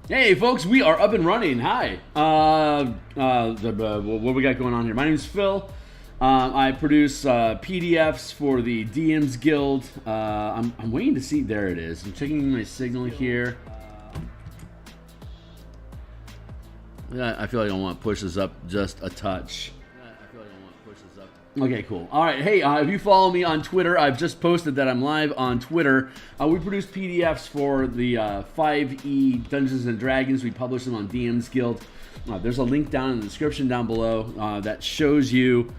Hey folks, we are up and running. Hi. What we got going on here? My name is Phil. I produce PDFs for the DMs Guild. I'm waiting to see. There it is. I'm checking my signal here. I feel like I want to push this up just a touch. Okay, cool. All right. Hey, if you follow me on Twitter, I've just posted that I'm live on Twitter. We produce PDFs for the 5e Dungeons & Dragons. We publish them on DMs Guild. There's a link down in the description down below that shows you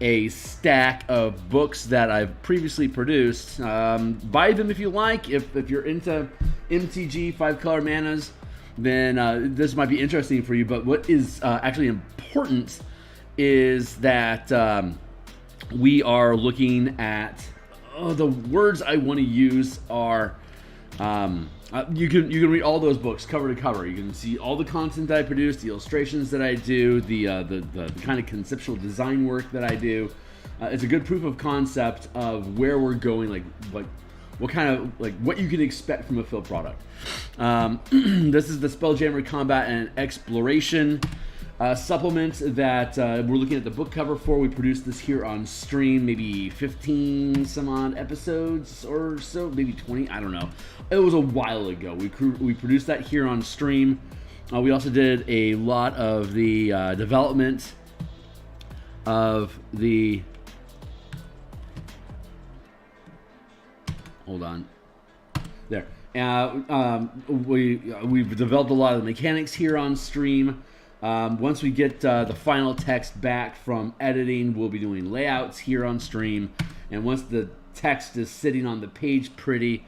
a stack of books that I've previously produced. Buy them if you like. If you're into MTG, 5-color manas, then this might be interesting for you. But what is actually important is that we are looking at the words I want to use are you can read all those books cover to cover. You can see all the content that I produce, the illustrations that I do, the kind of conceptual design work that I do. It's a good proof of concept of where we're going, like what kind of what you can expect from a Phil product. This is the Spelljammer Combat Exploration supplement that we're looking at the book cover for. We produced this here on stream, maybe 15 some odd episodes or so, maybe 20, I don't know. It was a while ago. We produced that here on stream. We also did a lot of the development of the... Hold on. There. We've developed a lot of the mechanics here on stream. Once we get the final text back from editing, we'll be doing layouts here on stream. And once the text is sitting on the page pretty,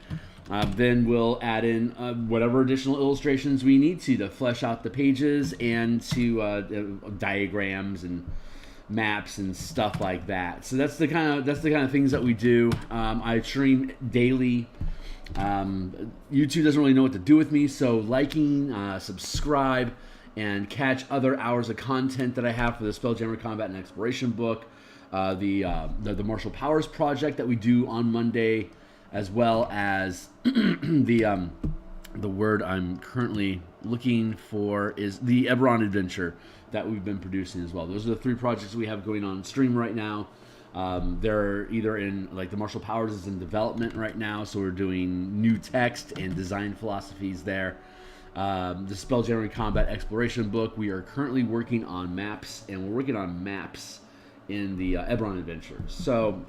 then we'll add in whatever additional illustrations we need to flesh out the pages and to diagrams and maps and stuff like that. So that's the kind of things that we do. I stream daily. YouTube doesn't really know what to do with me, so liking, subscribe, and catch other hours of content that I have for the Spelljammer Combat and Exploration book, the Martial Powers project that we do on Monday, as well as the word I'm currently looking for is the Eberron Adventure that we've been producing as well. Those are the 3 projects we have going on stream right now. They're either in, the Martial Powers is in development right now, so we're doing new text and design philosophies there. The Spelljammer Combat Exploration book, we are currently working on maps, and we're working on maps in the Eberron Adventures. So,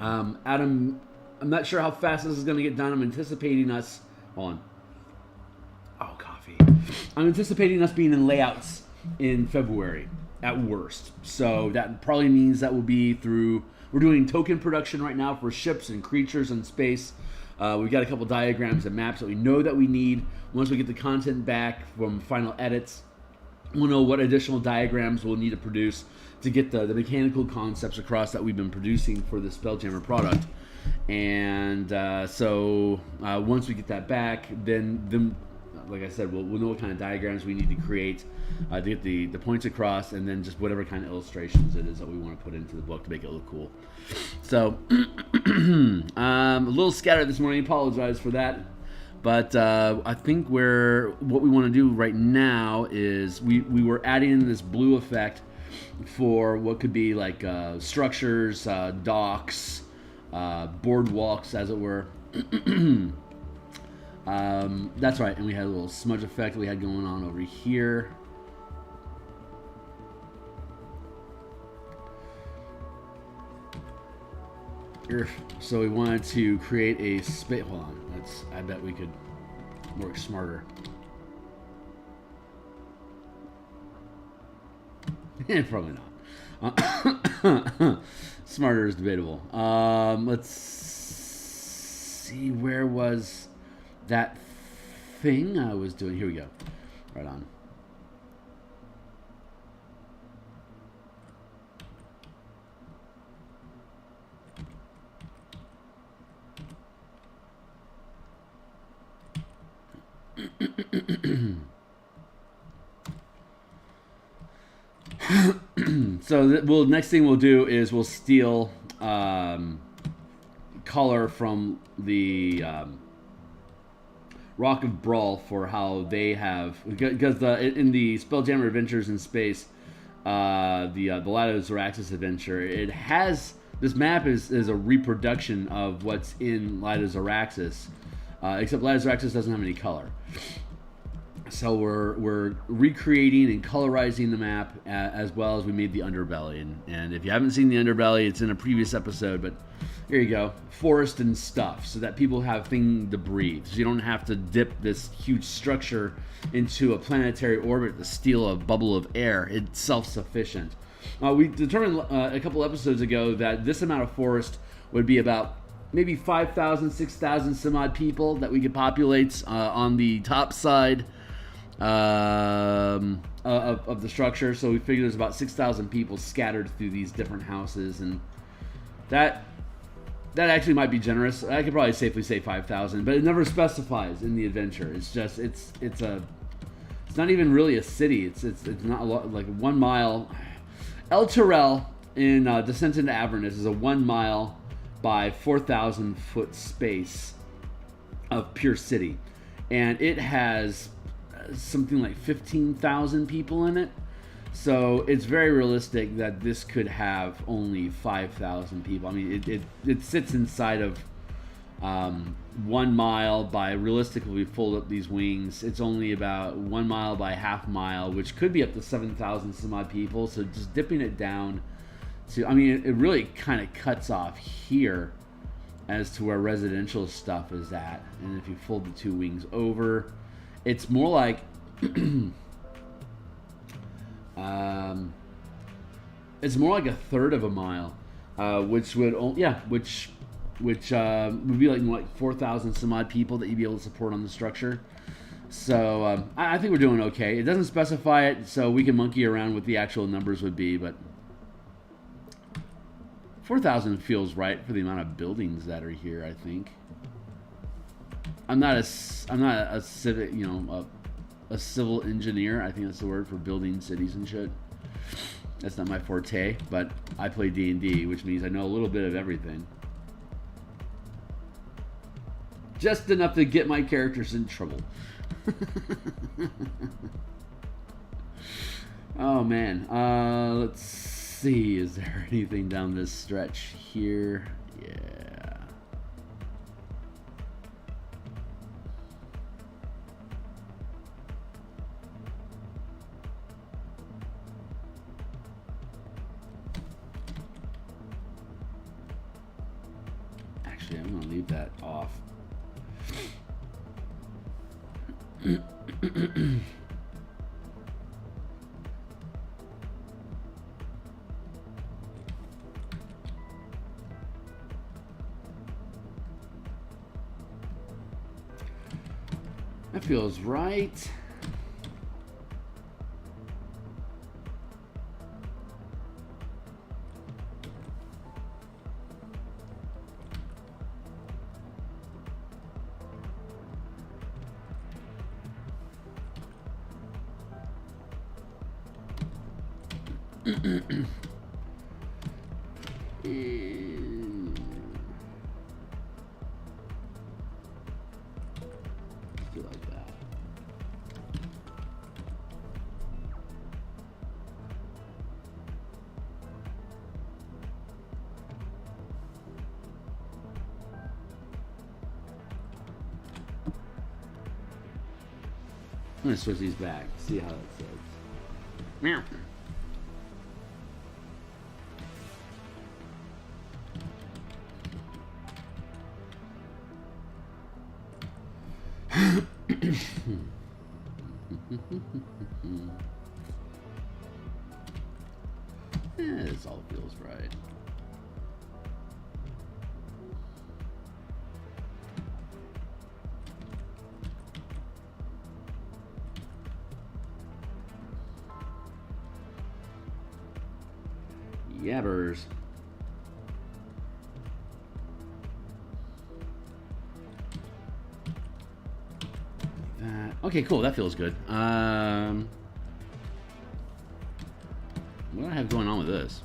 Adam, I'm not sure how fast this is going to get done. I'm anticipating us... Hold on. Oh, coffee. I'm anticipating us being in layouts in February, at worst. So that probably means that we'll be through... We're doing token production right now for ships and creatures in space. We've got a couple diagrams and maps that we know that we need. Once we get the content back from final edits, we'll know what additional diagrams we'll need to produce to get the mechanical concepts across that we've been producing for the Spelljammer product. And so once we get that back, then like I said, we'll know what kind of diagrams we need to create to get the points across, and then just whatever kind of illustrations it is that we want to put into the book to make it look cool. So, a little scattered this morning. Apologize for that. But I think what we want to do right now is we were adding in this blue effect for what could be structures, docks, boardwalks, as it were. That's right, and we had a little smudge effect we had going on over here. So we wanted to create a space. Hold on, I bet we could work smarter. Probably not. Smarter is debatable. Let's see, where was that thing I was doing? Here we go. Right on. So next thing we'll do is we'll steal color from the Rock of Brawl for how they have, because in the Spelljammer Adventures in Space, the Light of Xaryxis adventure, it has, this map is a reproduction of what's in Light of Xaryxis, except Light of Xaryxis doesn't have any color. So we're recreating and colorizing the map, as well as we made the underbelly. And if you haven't seen the underbelly, it's in a previous episode, but here you go. Forest and stuff, so that people have things to breathe. So you don't have to dip this huge structure into a planetary orbit to steal a bubble of air. It's self-sufficient. We determined a couple episodes ago that this amount of forest would be about maybe 5,000, 6,000 some odd people that we could populate on the top side of the structure. So we figured there's about 6,000 people scattered through these different houses, and that actually might be generous. I could probably safely say 5,000, but it never specifies in the adventure. It's just it's not even really a city. It's not a lot, like 1 mile. El Terrell in Descent into Avernus is a 1 mile by 4,000 foot space of pure city, and it has something like 15,000 people in it. So it's very realistic that this could have only 5,000 people. I mean, it sits inside of 1 mile by, realistically, we fold up these wings, it's only about 1 mile by half mile, which could be up to 7,000 some odd people. So just dipping it down to, I mean, it really kind of cuts off here as to where residential stuff is at. And if you fold the two wings over, it's more like it's more like a third of a mile, which would which would be like 4,000 some odd people that you'd be able to support on the structure. So I think we're doing okay. It doesn't specify it, so we can monkey around with the actual numbers would be, but 4,000 feels right for the amount of buildings that are here. I think. I'm not a civic, a civil engineer. I think that's the word for building cities and shit. That's not my forte, but I play D&D, which means I know a little bit of everything. Just enough to get my characters in trouble. Oh, man. Let's see. Is there anything down this stretch here? Yeah. Actually, I'm going to leave that off. That feels right. Do like that. I'm gonna switch these back. See how that says. Meow. This all feels right. Yabbers. Okay, cool. That feels good. What do I have going on with this?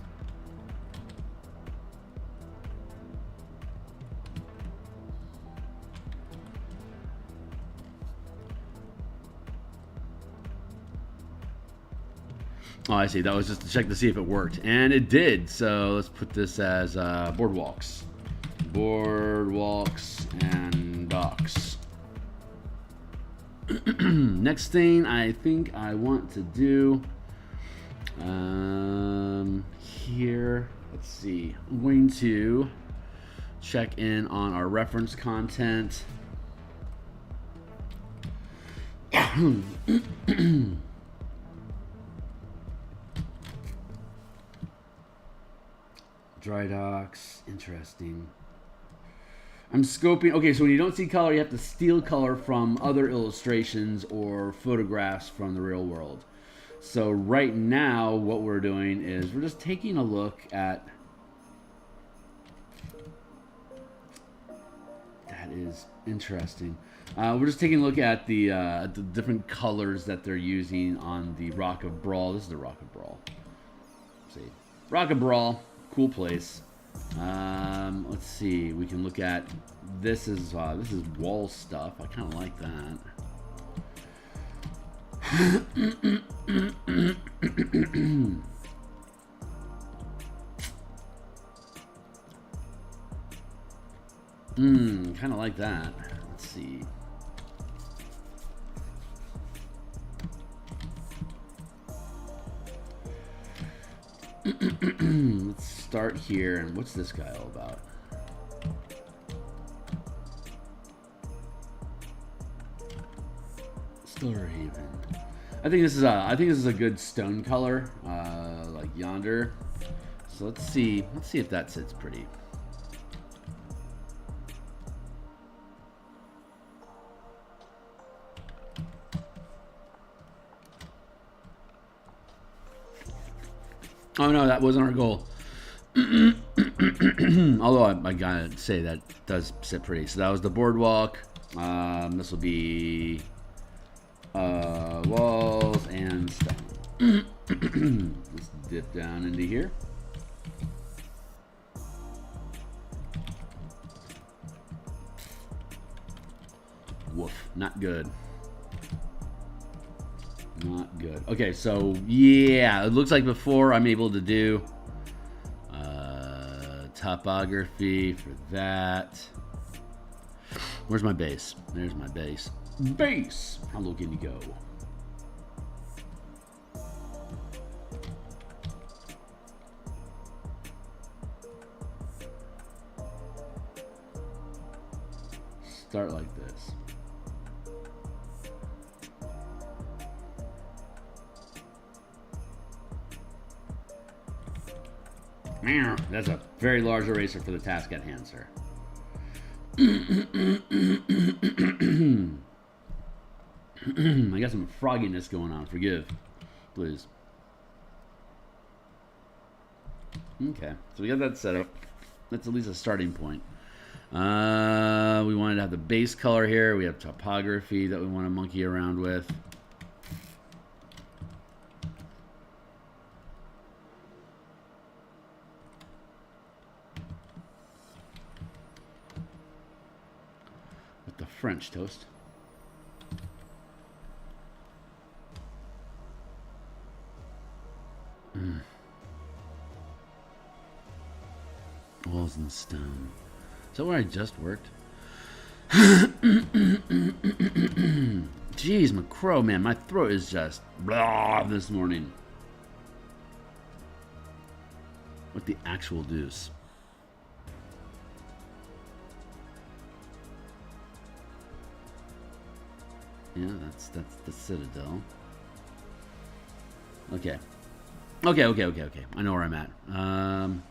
Oh, I see. That was just to check to see if it worked. And it did. So let's put this as boardwalks. Boardwalks and docks. Next thing I think I want to do here, let's see. I'm going to check in on our reference content. Dry docks, interesting. I'm scoping. Okay, so when you don't see color, you have to steal color from other illustrations or photographs from the real world. So right now, what we're doing is we're just taking a look at. That is interesting. We're just taking a look at the different colors that they're using on the Rock of Brawl. This is the Rock of Brawl. Let's see, Rock of Brawl, cool place. Let's see. We can look at this is wall stuff. I kind of like that. Kind of like that. Let's see. Let's start here. And what's this guy all about? Haven. I think this is a good stone color, like yonder. So let's see if that sits pretty. Oh no, that wasn't our goal. Although I gotta say that does sit pretty. So that was the boardwalk. This will be walls and stone. Let's dip down into here. Woof, not good. Not good. Okay, so yeah, it looks like before I'm able to do topography for that. Where's my base? There's my base. Base! How low can you go? Start like this. That's a very large eraser for the task at hand, sir. I got some frogginess going on. Forgive, please. Okay, so we got that set up. That's at least a starting point. We wanted to have the base color here. We have topography that we want to monkey around with. The French toast. Walls and stone. Is that where I just worked? Jeez, McCrow, man, my throat is just blah this morning. What the actual deuce? Yeah, that's the Citadel. Okay. Okay. I know where I'm at. I'm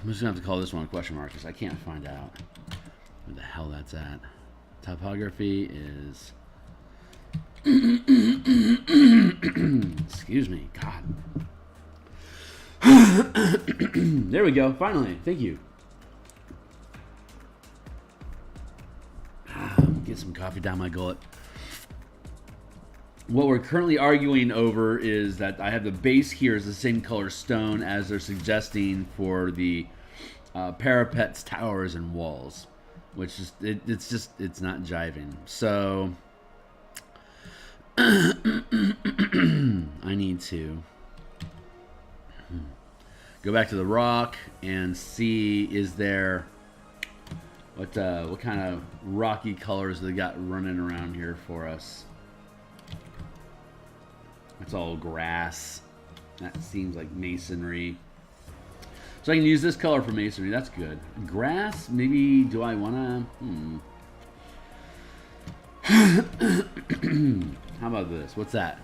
just gonna have to call this one a question mark because I can't find out where the hell that's at. Topography is. Excuse me, God. There we go. Finally, thank you. Get some coffee down my gullet. what we're currently arguing over is that I have the base here is the same color stone as they're suggesting for the parapets, towers, and walls, which is it's not jiving. So I need to go back to the rock and see, is there what kind of rocky colors they got running around here for us. It's all grass. That seems like masonry. So I can use this color for masonry. That's good. Grass, maybe. Do I want to? How about this? What's that?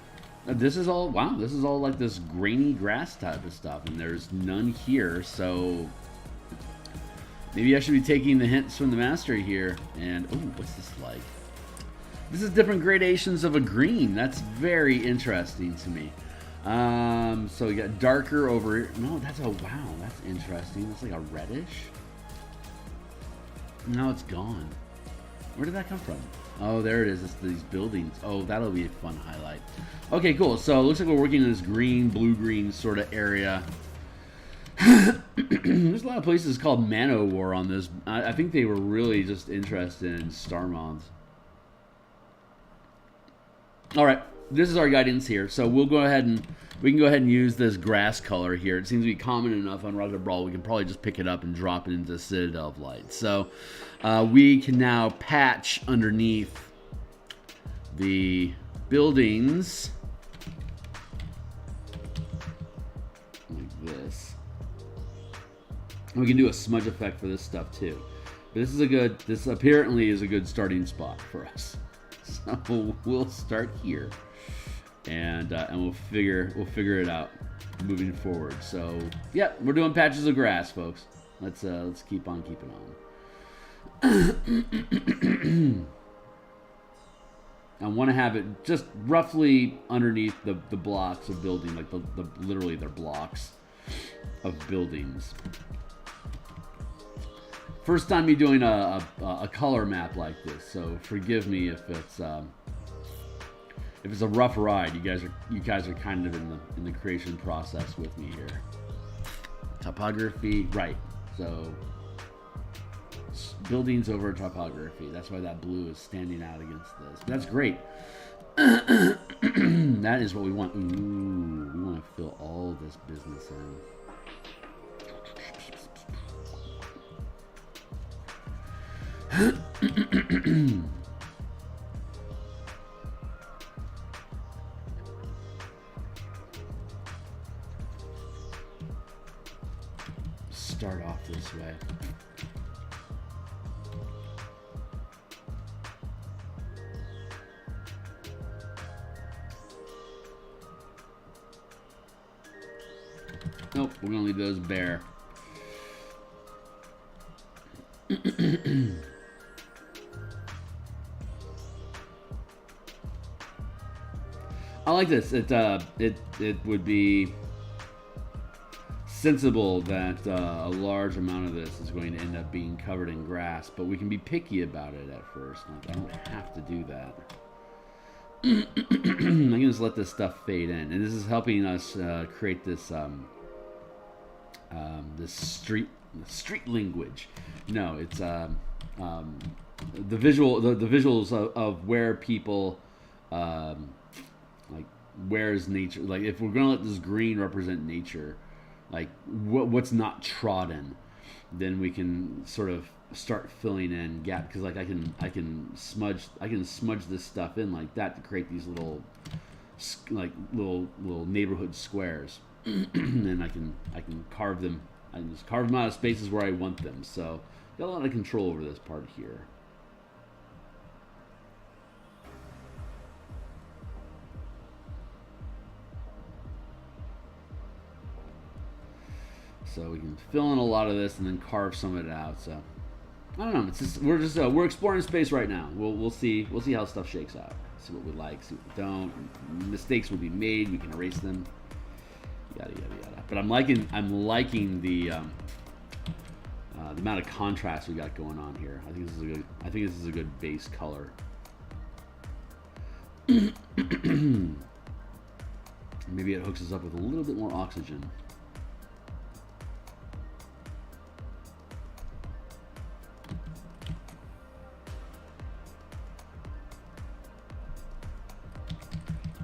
This is all, wow, this is all like this grainy grass type of stuff, and there's none here, so maybe I should be taking the hints from the master here. And, oh, what's this like? This is different gradations of a green. That's very interesting to me. So we got darker over here. No, that's a, wow, that's interesting. That's like a reddish. Now it's gone. Where did that come from? Oh, there it is. It's these buildings. Oh, that'll be a fun highlight. Okay, cool. So it looks like we're working in this green, blue-green sort of area. There's a lot of places called Man-O-War on this. I think they were really just interested in star moths. All right, this is our guidance here. So we'll go ahead and we can go ahead and use this grass color here. It seems to be common enough on Rocket Brawl. We can probably just pick it up and drop it into Citadel of Light. So we can now patch underneath the buildings like this. And we can do a smudge effect for this stuff too. But this is a good. This apparently is a good starting spot for us. So we'll start here, and we'll figure it out moving forward. So yeah, we're doing patches of grass, folks. Let's keep on keeping on. I want to have it just roughly underneath the blocks of building, like the literally they're blocks of buildings. First time me doing a color map like this, so forgive me if it's a rough ride. You guys are kind of in the creation process with me here. Topography, right? So buildings over topography. That's why that blue is standing out against this. That's great. That is what we want. Ooh, we want to fill all this business in. Start off this way. Nope, we're gonna leave those bare. I like this. It would be sensible that a large amount of this is going to end up being covered in grass, but we can be picky about it at first. Like, I don't have to do that. I can just let this stuff fade in, and this is helping us create this this street language. No, it's the visuals of where people. Like, where is nature? Like, if we're gonna let this green represent nature, like what's not trodden, then we can sort of start filling in gap. Because like I can smudge this stuff in like that to create these little neighborhood squares, and I can carve them. I can just carve them out of spaces where I want them. So got a lot of control over this part here. So we can fill in a lot of this and then carve some of it out. So I don't know. It's just we're exploring space right now. We'll see how stuff shakes out. See what we like, see what we don't. Mistakes will be made. We can erase them. Yada yada yada. But I'm liking the amount of contrast we got going on here. I think this is a good base color. Maybe it hooks us up with a little bit more oxygen.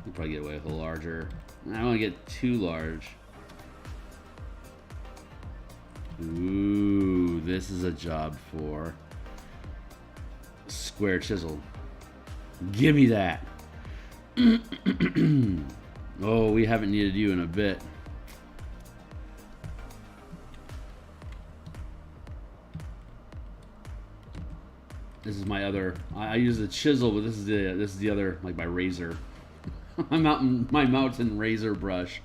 We'll probably get away with a larger. I don't want to get too large. Ooh, this is a job for square chisel. Give me that. Oh, we haven't needed you in a bit. This is my other. I use a chisel, but this is the other, like my razor. my mountain razor brush.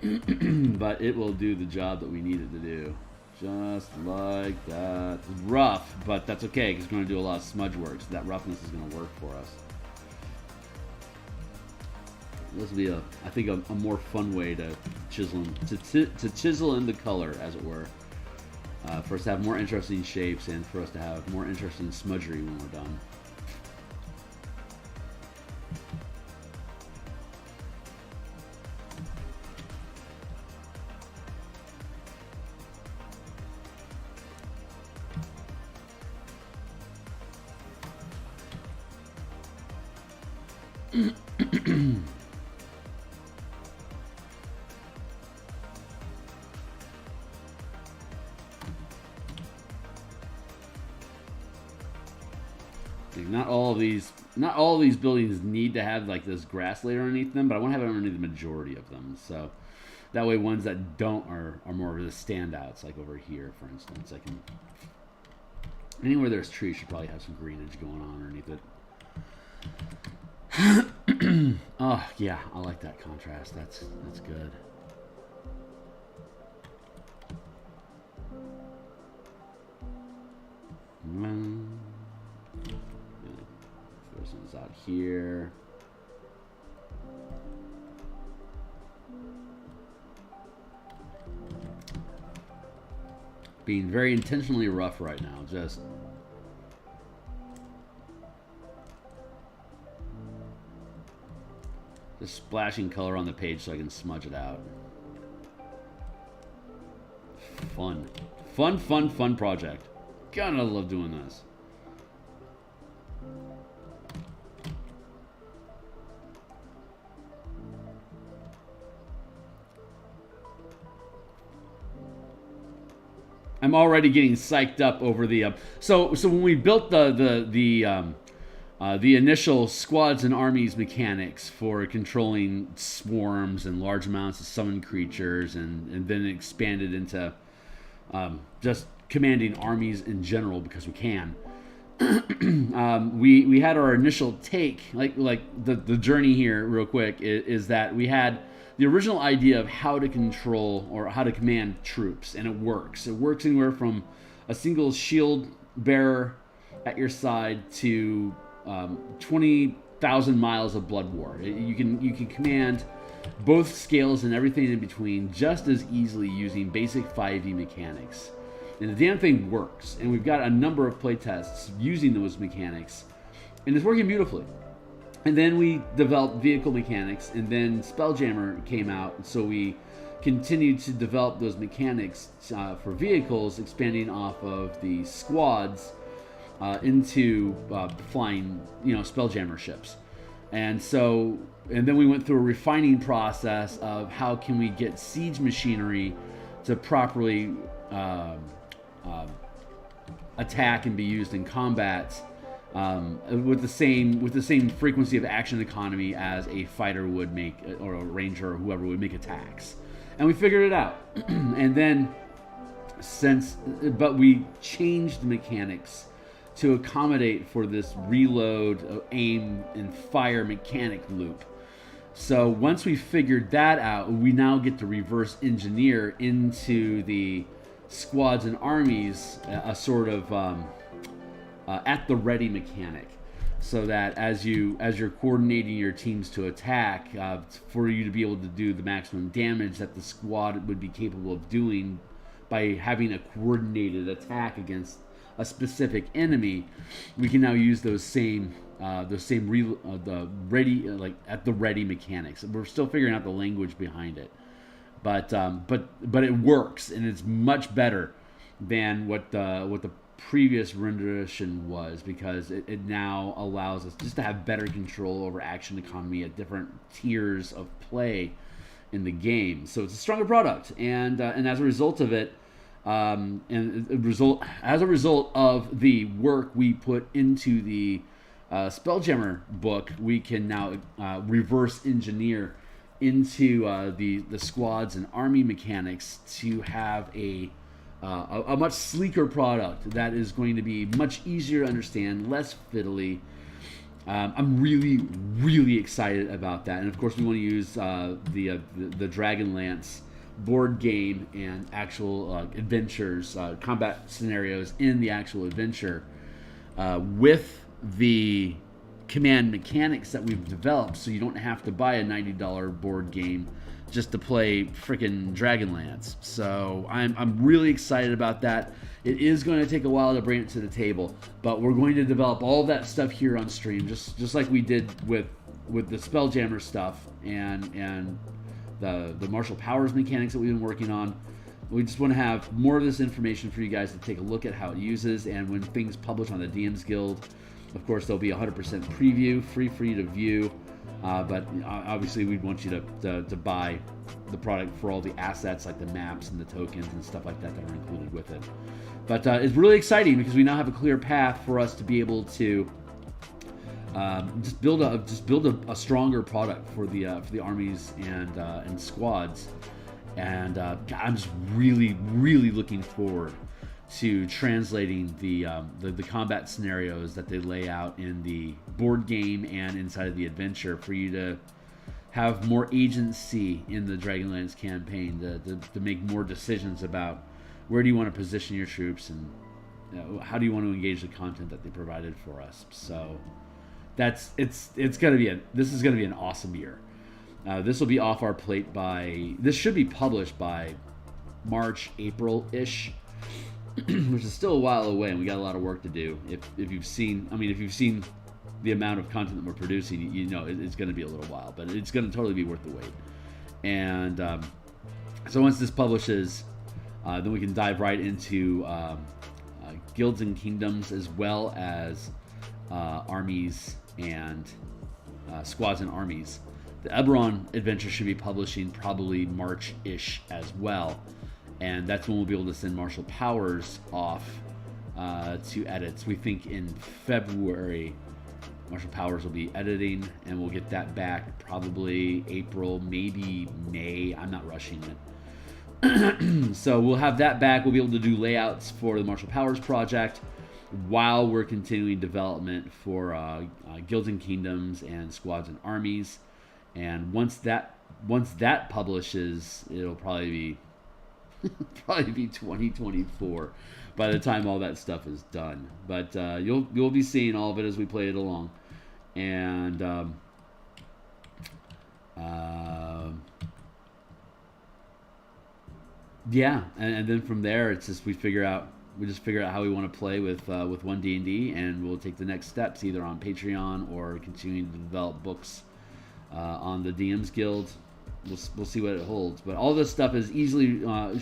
But it will do the job that we need it to do. Just like that. It's rough, but that's okay because we're going to do a lot of smudge work, so that roughness is going to work for us. This will be I think a more fun way to chisel in the color, as it were, for us to have more interesting shapes and for us to have more interesting smudgery when we're done. Not all of these buildings need to have like this grass layer underneath them, but I want to have it underneath the majority of them. So that way, ones that don't are more of the standouts. Like over here, for instance, I can anywhere there's trees should probably have some greenage going on underneath it. Oh yeah, I like that contrast. That's good. This one's out here. Being very intentionally rough right now. Just splashing color on the page so I can smudge it out. Fun project. God, I love doing this. I'm already getting psyched up over the so when we built the initial squads and armies mechanics for controlling swarms and large amounts of summoned creatures, and then expanded into just commanding armies in general because we can. We had our initial take, like the journey here real quick is that we had the original idea of how to control or how to command troops, and it works. It works anywhere from a single shield bearer at your side to 20,000 miles of blood war. You can command both scales and everything in between just as easily using basic 5e mechanics. And the damn thing works. And we've got a number of playtests using those mechanics, and it's working beautifully. And then we developed vehicle mechanics, and then Spelljammer came out, so we continued to develop those mechanics for vehicles, expanding off of the squads into flying, Spelljammer ships. And then we went through a refining process of how can we get siege machinery to properly attack and be used in combat with the same frequency of action economy as a fighter would make, or a ranger or whoever would make attacks. And we figured it out. And then but we changed the mechanics to accommodate for this reload, aim, and fire mechanic loop. So once we figured that out, we now get to reverse engineer into the squads and armies a sort of at the ready mechanic, so that as you're coordinating your teams to attack, for you to be able to do the maximum damage that the squad would be capable of doing by having a coordinated attack against a specific enemy, we can now use those same the ready like at the ready mechanics. We're still figuring out the language behind it, but it works, and it's much better than what the previous rendition was, because it now allows us just to have better control over action economy at different tiers of play in the game. So it's a stronger product, and as a result of it, as a result of the work we put into the Spelljammer book, we can now reverse engineer into the squads and army mechanics to have a much sleeker product that is going to be much easier to understand, less fiddly. I'm really, really excited about that, and of course we want to use the Dragonlance board game and actual adventures, combat scenarios in the actual adventure with the command mechanics that we've developed, so you don't have to buy a $90 board game just to play freaking Dragonlance. So I'm really excited about that. It is going to take a while to bring it to the table, but we're going to develop all of that stuff here on stream, just like we did with the Spelljammer stuff and the martial powers mechanics that we've been working on. We just want to have more of this information for you guys to take a look at how it uses, and when things publish on the DMs Guild, of course, there'll be 100% preview, free for you to view. But obviously, we'd want you to buy the product for all the assets, like the maps and the tokens and stuff like that are included with it. But it's really exciting because we now have a clear path for us to be able to just build a stronger product for the armies and squads. And I'm just really, really looking forward to translating the combat scenarios that they lay out in the board game and inside of the adventure for you to have more agency in the Dragonlance campaign, to make more decisions about where do you want to position your troops, and how do you want to engage the content that they provided for us. So this is going to be an awesome year. This will be off our plate this should be published by March, April-ish, which is still a while away, and we got a lot of work to do. If you've seen the amount of content that we're producing, you know it's going to be a little while, but it's going to totally be worth the wait. And so once this publishes, then we can dive right into guilds and kingdoms, as well as armies and squads and armies. The Eberron adventure should be publishing probably March-ish as well. And that's when we'll be able to send martial powers off to edits. We think in February, martial powers will be editing, and we'll get that back probably April, maybe May. I'm not rushing it. So we'll have that back. We'll be able to do layouts for the martial powers project while we're continuing development for guilds and kingdoms and squads and armies. And once that publishes, it'll probably be 2024 by the time all that stuff is done. But you'll be seeing all of it as we play it along, and yeah, and then from there it's just we figure out how we want to play with 1D&D, and we'll take the next steps either on Patreon or continuing to develop books on the DMs Guild. We'll see what it holds, but all this stuff is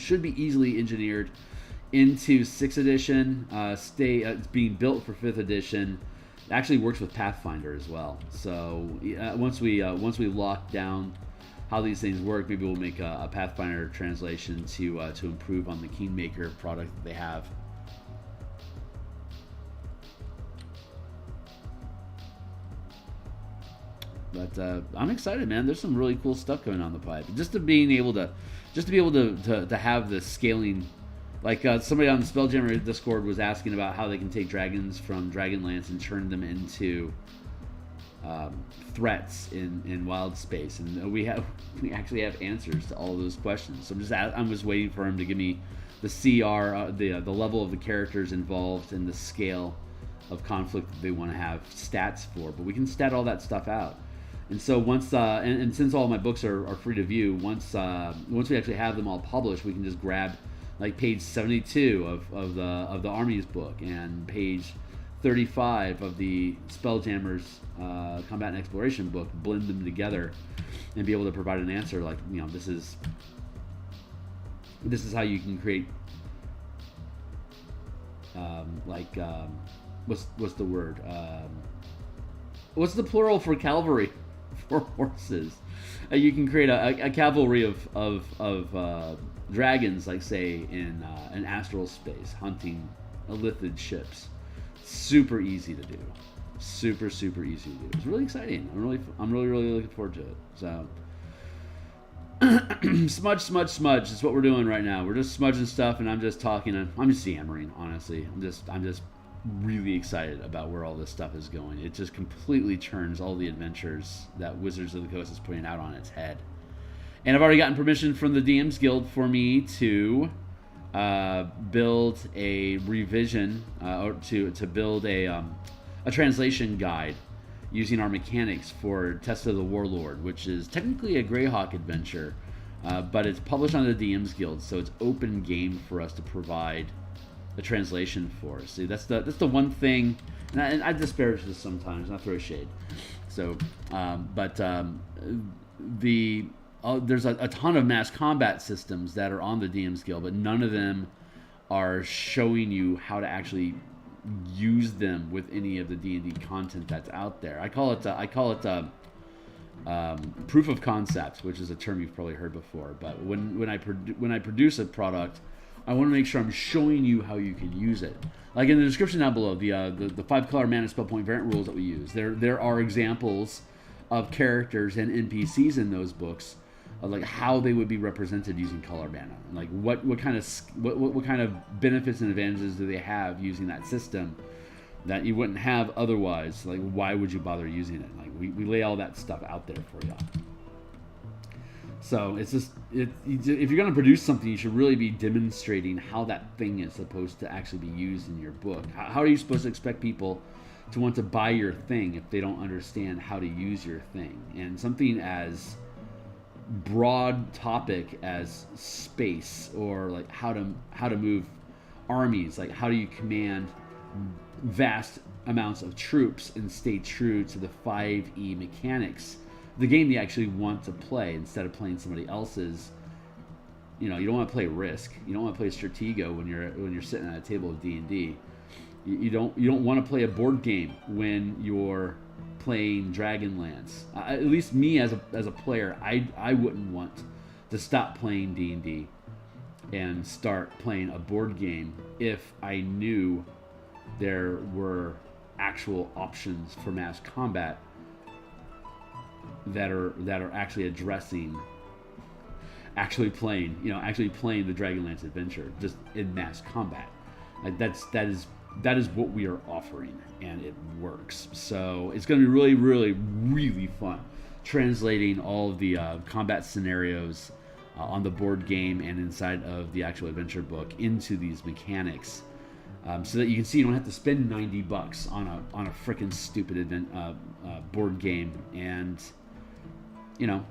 should be easily engineered into 6th edition. It's being built for 5th edition. It actually works with Pathfinder as well. So once we lock down how these things work, maybe we'll make a Pathfinder translation to improve on the Kingmaker product that they have. But I'm excited, man. There's some really cool stuff coming on the pipe. Just to be able to have the scaling, like somebody on the Spelljammer Discord was asking about how they can take dragons from Dragonlance and turn them into threats in wild space, and we actually have answers to all of those questions. So I'm just waiting for him to give me the CR, the level of the characters involved and the scale of conflict that they want to have stats for. But we can stat all that stuff out. And so once, and since all my books are free to view, once we actually have them all published, we can just grab like page 72 of the armies book and page 35 of the Spelljammer's Combat and Exploration book, blend them together, and be able to provide an answer like, you know, this is how you can create what's the word? What's the plural for cavalry for horses? You can create a cavalry of dragons, like say in astral space, hunting elithid ships. Super easy to do. Super easy to do. It's really exciting. I'm really looking forward to it. So smudge is what we're doing right now. We're just smudging stuff, and I'm just talking. I'm just yammering, honestly. I'm just really excited about where all this stuff is going. It just completely turns all the adventures that Wizards of the Coast is putting out on its head. And I've already gotten permission from the DMs Guild for me to build a revision, or to build a translation guide using our mechanics for Test of the Warlord, which is technically a Greyhawk adventure, but it's published on the DMs Guild, so it's open game for us to provide a translation for. See, that's the one thing, and I disparage this sometimes, not throw shade. So, there's a ton of mass combat systems that are on the DMs Guild, but none of them are showing you how to actually use them with any of the D&D content that's out there. I call it proof of concept, which is a term you've probably heard before. But when I produce a product, I want to make sure I'm showing you how you can use it. Like in the description down below, the 5-color mana spell point variant rules that we use. There are examples of characters and NPCs in those books, like how they would be represented using color mana, like what kind of benefits and advantages do they have using that system that you wouldn't have otherwise. Like, why would you bother using it? Like, we lay all that stuff out there for you. So it's just, if you're going to produce something, you should really be demonstrating how that thing is supposed to actually be used in your book. How are you supposed to expect people to want to buy your thing if they don't understand how to use your thing? And something as broad topic as space, or like how to move armies, like how do you command vast amounts of troops and stay true to the 5e mechanics, the game you actually want to play, instead of playing somebody else's. You know, you don't want to play Risk, you don't want to play Stratego when you're sitting at a table of D&D. You don't want to play a board game when you're playing Dragonlance. At least me as a player, I wouldn't want to stop playing D&D and start playing a board game if I knew there were actual options for mass combat that are actually addressing actually playing the Dragonlance adventure just in mass combat. Like that is what we are offering, and it works. So it's going to be really fun translating all of the combat scenarios on the board game and inside of the actual adventure book into these mechanics, so that you can see you don't have to spend $90 on a freaking stupid board game, and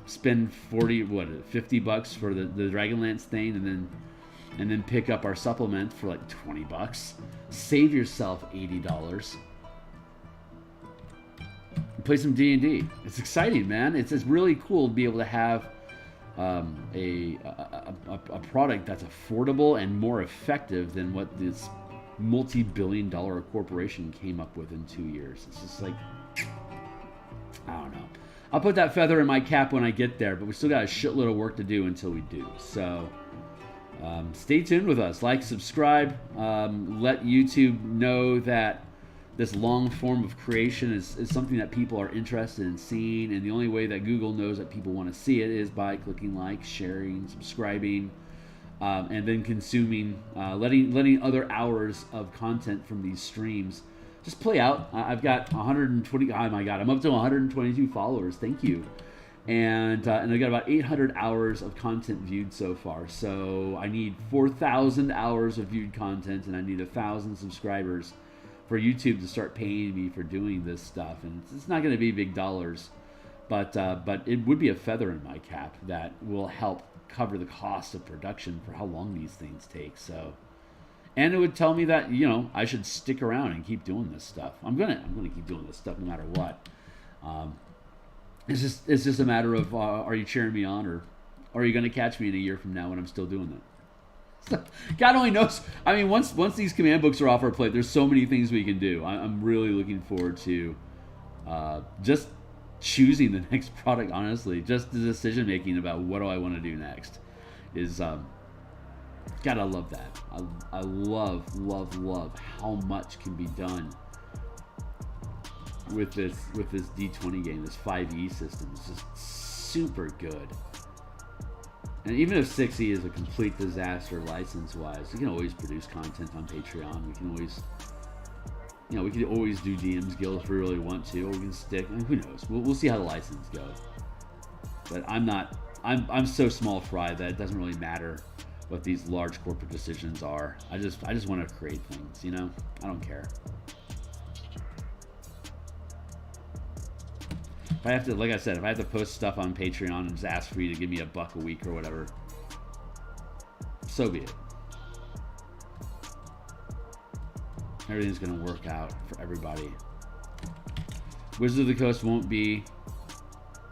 spend $50 for the Dragonlance thing, and then pick up our supplement for like $20. Save yourself $80. Play some D&D. It's exciting, man. It's really cool to be able to have a product that's affordable and more effective than what this multi-billion-dollar corporation came up with in 2 years. It's just like, I don't know. I'll put that feather in my cap when I get there, but we still got a shitload of work to do until we do. So stay tuned with us. Like, subscribe. Let YouTube know that this long form of creation is something that people are interested in seeing, and the only way that Google knows that people want to see it is by clicking like, sharing, subscribing, and then consuming, letting other hours of content from these streams just play out. I've got 120. Oh my God, I'm up to 122 followers. Thank you. And I've got about 800 hours of content viewed so far. So I need 4,000 hours of viewed content, and I need 1,000 subscribers for YouTube to start paying me for doing this stuff. And it's not going to be big dollars, but it would be a feather in my cap that will help cover the cost of production for how long these things take. So And it would tell me that, you know, I should stick around and keep doing this stuff. I'm gonna keep doing this stuff no matter what. It's just a matter of are you cheering me on, or are you gonna catch me in a year from now when I'm still doing that? God only knows. I mean, once these command books are off our plate, there's so many things we can do. I'm really looking forward to just choosing the next product. Honestly, just the decision making about what do I want to do next is. God, I love that. I love how much can be done with this D20 game, this 5e system. It's just super good. And even if 6e is a complete disaster license-wise, we can always produce content on Patreon. We can always, you know, we can always do DMsGuild if we really want to, or we can stick. I mean, who knows? We'll see how the license goes. But I'm so small fry that it doesn't really matter what these large corporate decisions are. I just want to create things, you know? I don't care. If I have to, like I said, if I have to post stuff on Patreon and just ask for you to give me $1 a week or whatever, so be it. Everything's gonna work out for everybody. Wizards of the Coast won't be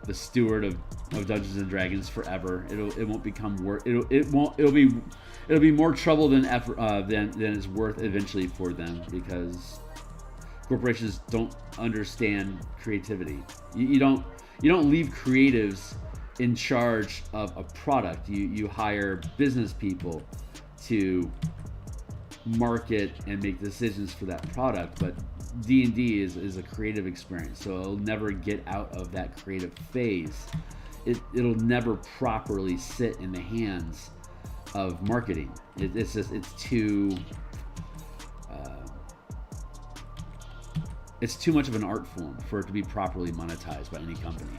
the steward of Dungeons and Dragons forever. It won't become work. It'll be more trouble than effort than it's worth eventually for them, because corporations don't understand creativity. You don't leave creatives in charge of a product. You hire business people to market and make decisions for that product, but D&D is a creative experience, so it'll never get out of that creative phase. It'll never properly sit in the hands of marketing. It's too much of an art form for it to be properly monetized by any company.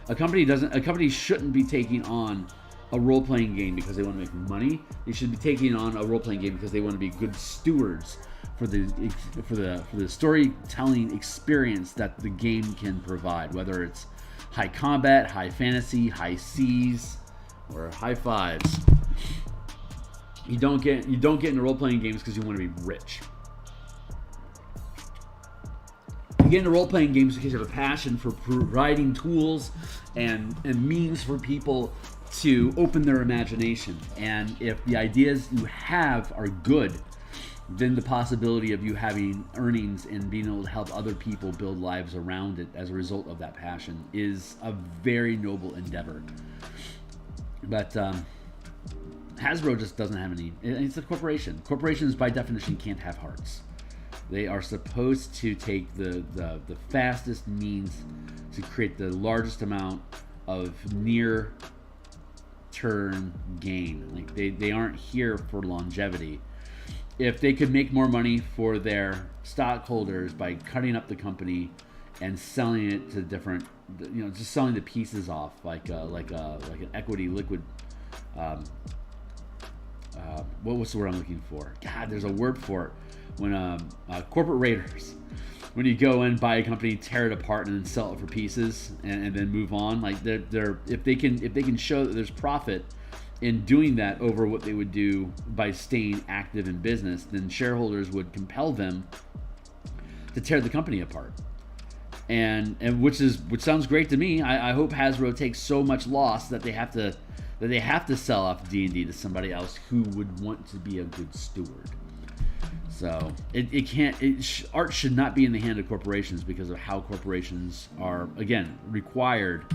A company shouldn't be taking on a role-playing game because they want to make money. They should be taking on a role-playing game because they want to be good stewards for the storytelling experience that the game can provide, whether it's high combat, high fantasy, high seas, or high fives. You don't get into role-playing games because you want to be rich. You get into role-playing games because you have a passion for providing tools and means for people to open their imagination. And if the ideas you have are good, then the possibility of you having earnings and being able to help other people build lives around it as a result of that passion is a very noble endeavor. But Hasbro just doesn't have any. It's a corporation. Corporations, by definition, can't have hearts. They are supposed to take the fastest means to create the largest amount of near term gain. Like they aren't here for longevity. If they could make more money for their stockholders by cutting up the company and selling it to different, you know, just selling the pieces off like an equity liquid. What was the word I'm looking for? God, there's a word for it. When corporate raiders, when you go in, buy a company, tear it apart, and then sell it for pieces, and then move on. Like if they can show that there's profit in doing that over what they would do by staying active in business, then shareholders would compel them to tear the company apart. And which sounds great to me. I hope Hasbro takes so much loss that they have to sell off D&D to somebody else who would want to be a good steward. So art should not be in the hand of corporations because of how corporations are, again, required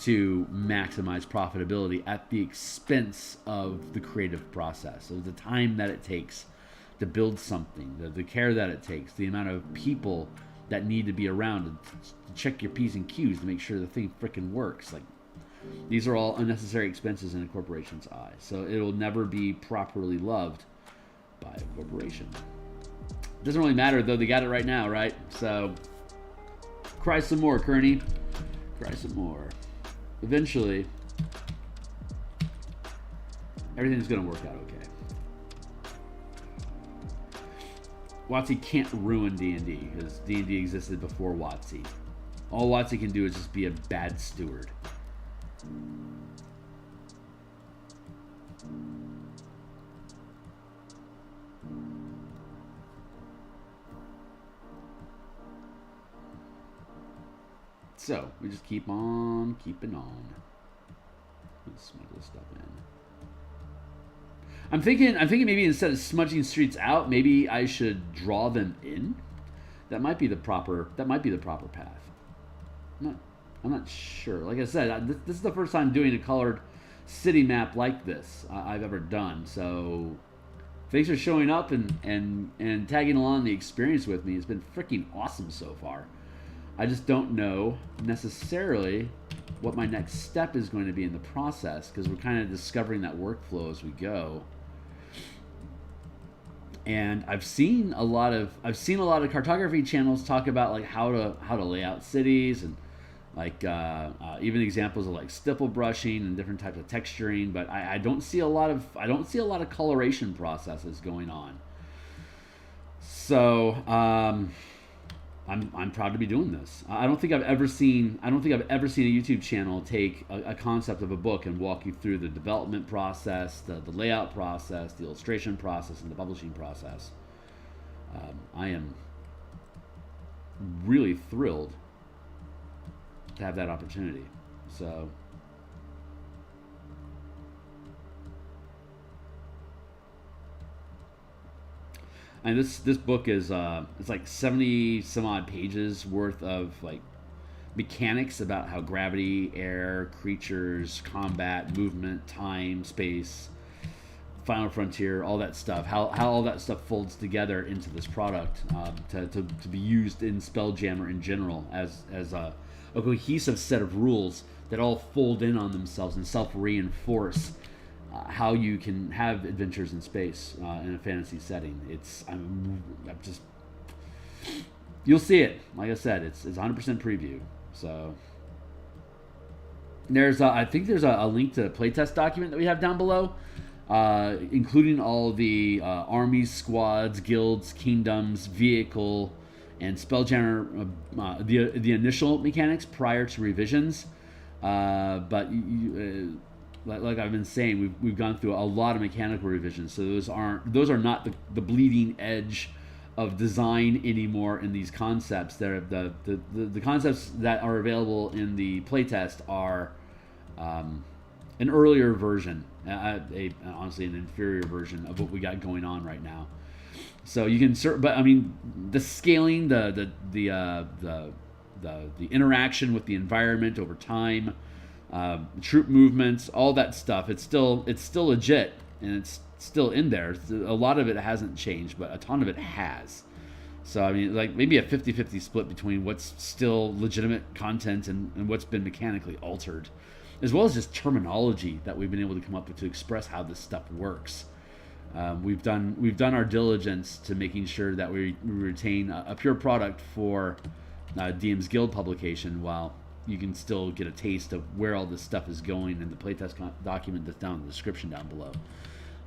to maximize profitability at the expense of the creative process, of the time that it takes to build something, the care that it takes, the amount of people that need to be around to check your P's and Q's to make sure the thing freaking works. Like, these are all unnecessary expenses in a corporation's eye. So it will never be properly loved by a corporation. Doesn't really matter, though. They got it right now, right? So cry some more, Kearney. Cry some more. Eventually, everything's going to work out okay. WotC can't ruin D&D because D&D existed before WotC. All WotC can do is just be a bad steward. So we just keep on keeping on. Let's smuggle this stuff in. I'm thinking maybe instead of smudging streets out, maybe I should draw them in. That might be the proper path. I'm not sure. Like I said, this is the first time doing a colored city map like this I've ever done. So thanks for showing up and tagging along the experience with me. It's been freaking awesome so far. I just don't know necessarily what my next step is going to be in the process, because we're kind of discovering that workflow as we go. And I've seen a lot of cartography channels talk about like how to lay out cities, and like even examples of like stipple brushing and different types of texturing, but I don't see a lot of coloration processes going on. So I'm proud to be doing this. I don't think I've ever seen a YouTube channel take a concept of a book and walk you through the development process, the layout process, the illustration process, and the publishing process. I am really thrilled to have that opportunity. So and this book is it's like 70 some odd pages worth of like mechanics about how gravity, air, creatures, combat, movement, time, space, Final Frontier, all that stuff, how all that stuff folds together into this product to be used in Spelljammer in general as a cohesive set of rules that all fold in on themselves and self-reinforce how you can have adventures in space in a fantasy setting. I'm just, you'll see it. Like I said, it's 100% preview. So I think there's a link to the playtest document that we have down below, including all the armies, squads, guilds, kingdoms, vehicle, and Spelljammer, the initial mechanics prior to revisions. But like I've been saying, we've gone through a lot of mechanical revisions, so those are not the bleeding edge of design anymore in these concepts. The concepts that are available in the playtest are an earlier version, honestly an inferior version of what we got going on right now. So you can, but I mean, the scaling, the interaction with the environment over time, troop movements, all that stuff, it's still legit, and it's still in there. A lot of it hasn't changed, but a ton of it has. So I mean, like maybe a 50-50 split between what's still legitimate content and what's been mechanically altered, as well as just terminology that we've been able to come up with to express how this stuff works. We've done our diligence to making sure that we retain a pure product for DMsGuild publication, while you can still get a taste of where all this stuff is going in the playtest document that's down in the description down below.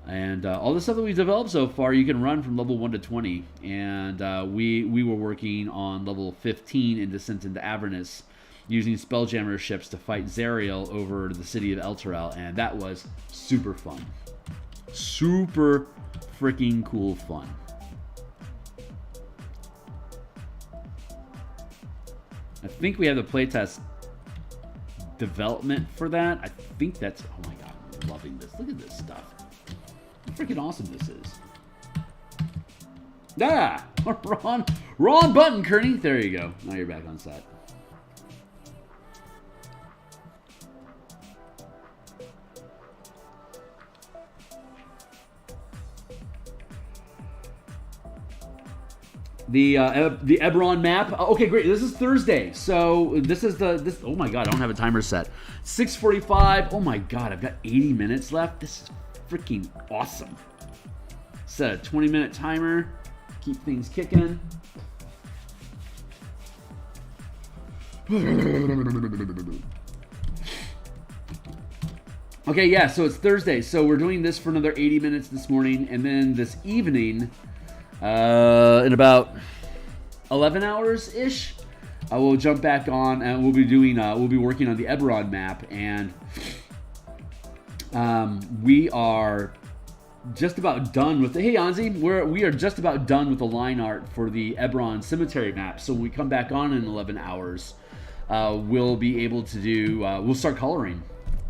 And all the stuff that we've developed so far, you can run from level 1 to 20. And we were working on level 15 in Descent into Avernus, using Spelljammer ships to fight Zariel over the city of Elturel, and that was super fun. Super freaking cool fun. I think we have the playtest development for that. I think that's, oh my god, I'm loving this. Look at this stuff. How freaking awesome this is. Ah! Wrong button, Kearney. There you go. Now you're back on set. The Eberron map. Okay, great. This is Thursday, so this. Oh my god, I don't have a timer set. 6:45. Oh my god, I've got 80 minutes left. This is freaking awesome. Set a 20-minute timer. Keep things kicking. Okay, yeah. So it's Thursday. So we're doing this for another 80 minutes this morning, and then this evening. In about 11 hours ish, I will jump back on, and we'll be working on the Eberron map, and we are just about done with the, hey Anzi, we are just about done with the line art for the Eberron cemetery map. So when we come back on in 11 hours, we'll be able to do. We'll start coloring.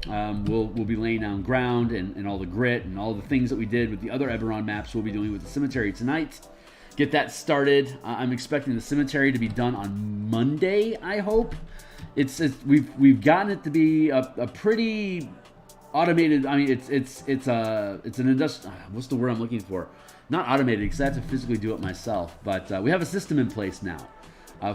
We'll be laying down ground and all the grit and all the things that we did with the other Eberron maps. We'll be doing with the cemetery tonight. Get that started. I'm expecting the cemetery to be done on Monday. I hope. We've gotten it to be a pretty automated. I mean, it's an industrial. What's the word I'm looking for? Not automated, because I have to physically do it myself. But we have a system in place now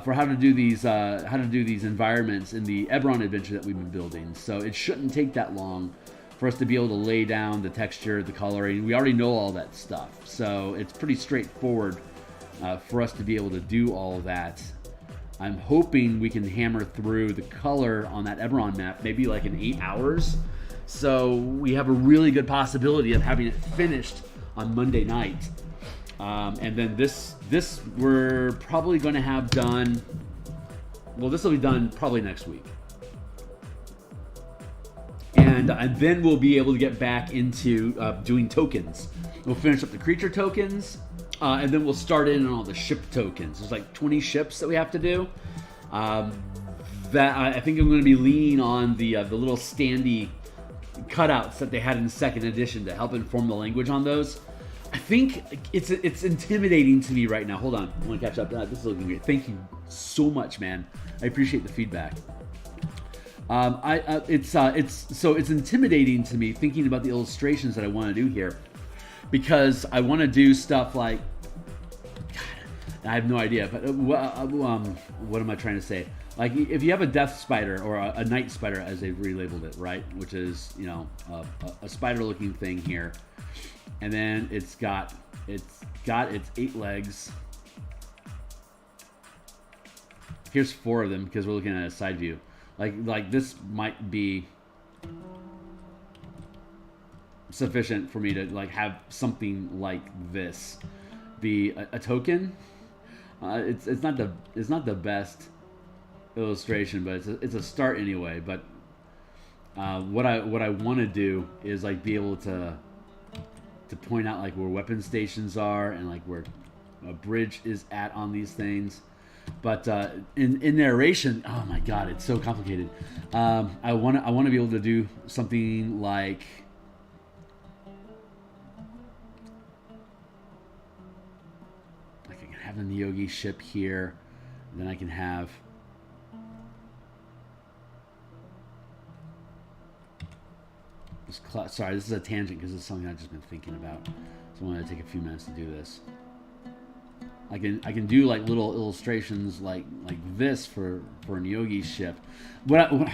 for how to do these environments in the Eberron adventure that we've been building. So it shouldn't take that long for us to be able to lay down the texture, the coloring. We already know all that stuff, so it's pretty straightforward for us to be able to do all that. I'm hoping we can hammer through the color on that Eberron map maybe like in 8 hours. So we have a really good possibility of having it finished on Monday night. And then this we're probably going to have done. Well, this will be done probably next week. And then we'll be able to get back into doing tokens. We'll finish up the creature tokens. And then we'll start in on all the ship tokens. There's like 20 ships that we have to do. That I think I'm going to be leaning on the little standee cutouts that they had in second edition to help inform the language on those. I think it's intimidating to me right now. Hold on, I want to catch up. This is looking great. Thank you so much, man. I appreciate the feedback. It's intimidating to me thinking about the illustrations that I want to do here, because I want to do stuff like, God, I have no idea, but what am I trying to say? Like, if you have a death spider or a night spider, as they've relabeled it, right? Which is, a spider-looking thing here, and then it's got its 8 legs. Here's 4 of them because we're looking at a side view. Like this might be sufficient for me to like have something like this be a token. It's not the best illustration, but it's a start anyway. But what I want to do is like be able to point out like where weapon stations are and like where a bridge is at on these things. But in narration, oh my god, it's so complicated. I want to be able to do something like I can have the Niyogi ship here, and then I can have this sorry, this is a tangent because it's something I've just been thinking about. So I want to take a few minutes to do this. I can do like little illustrations like this for a Niyogi ship. How do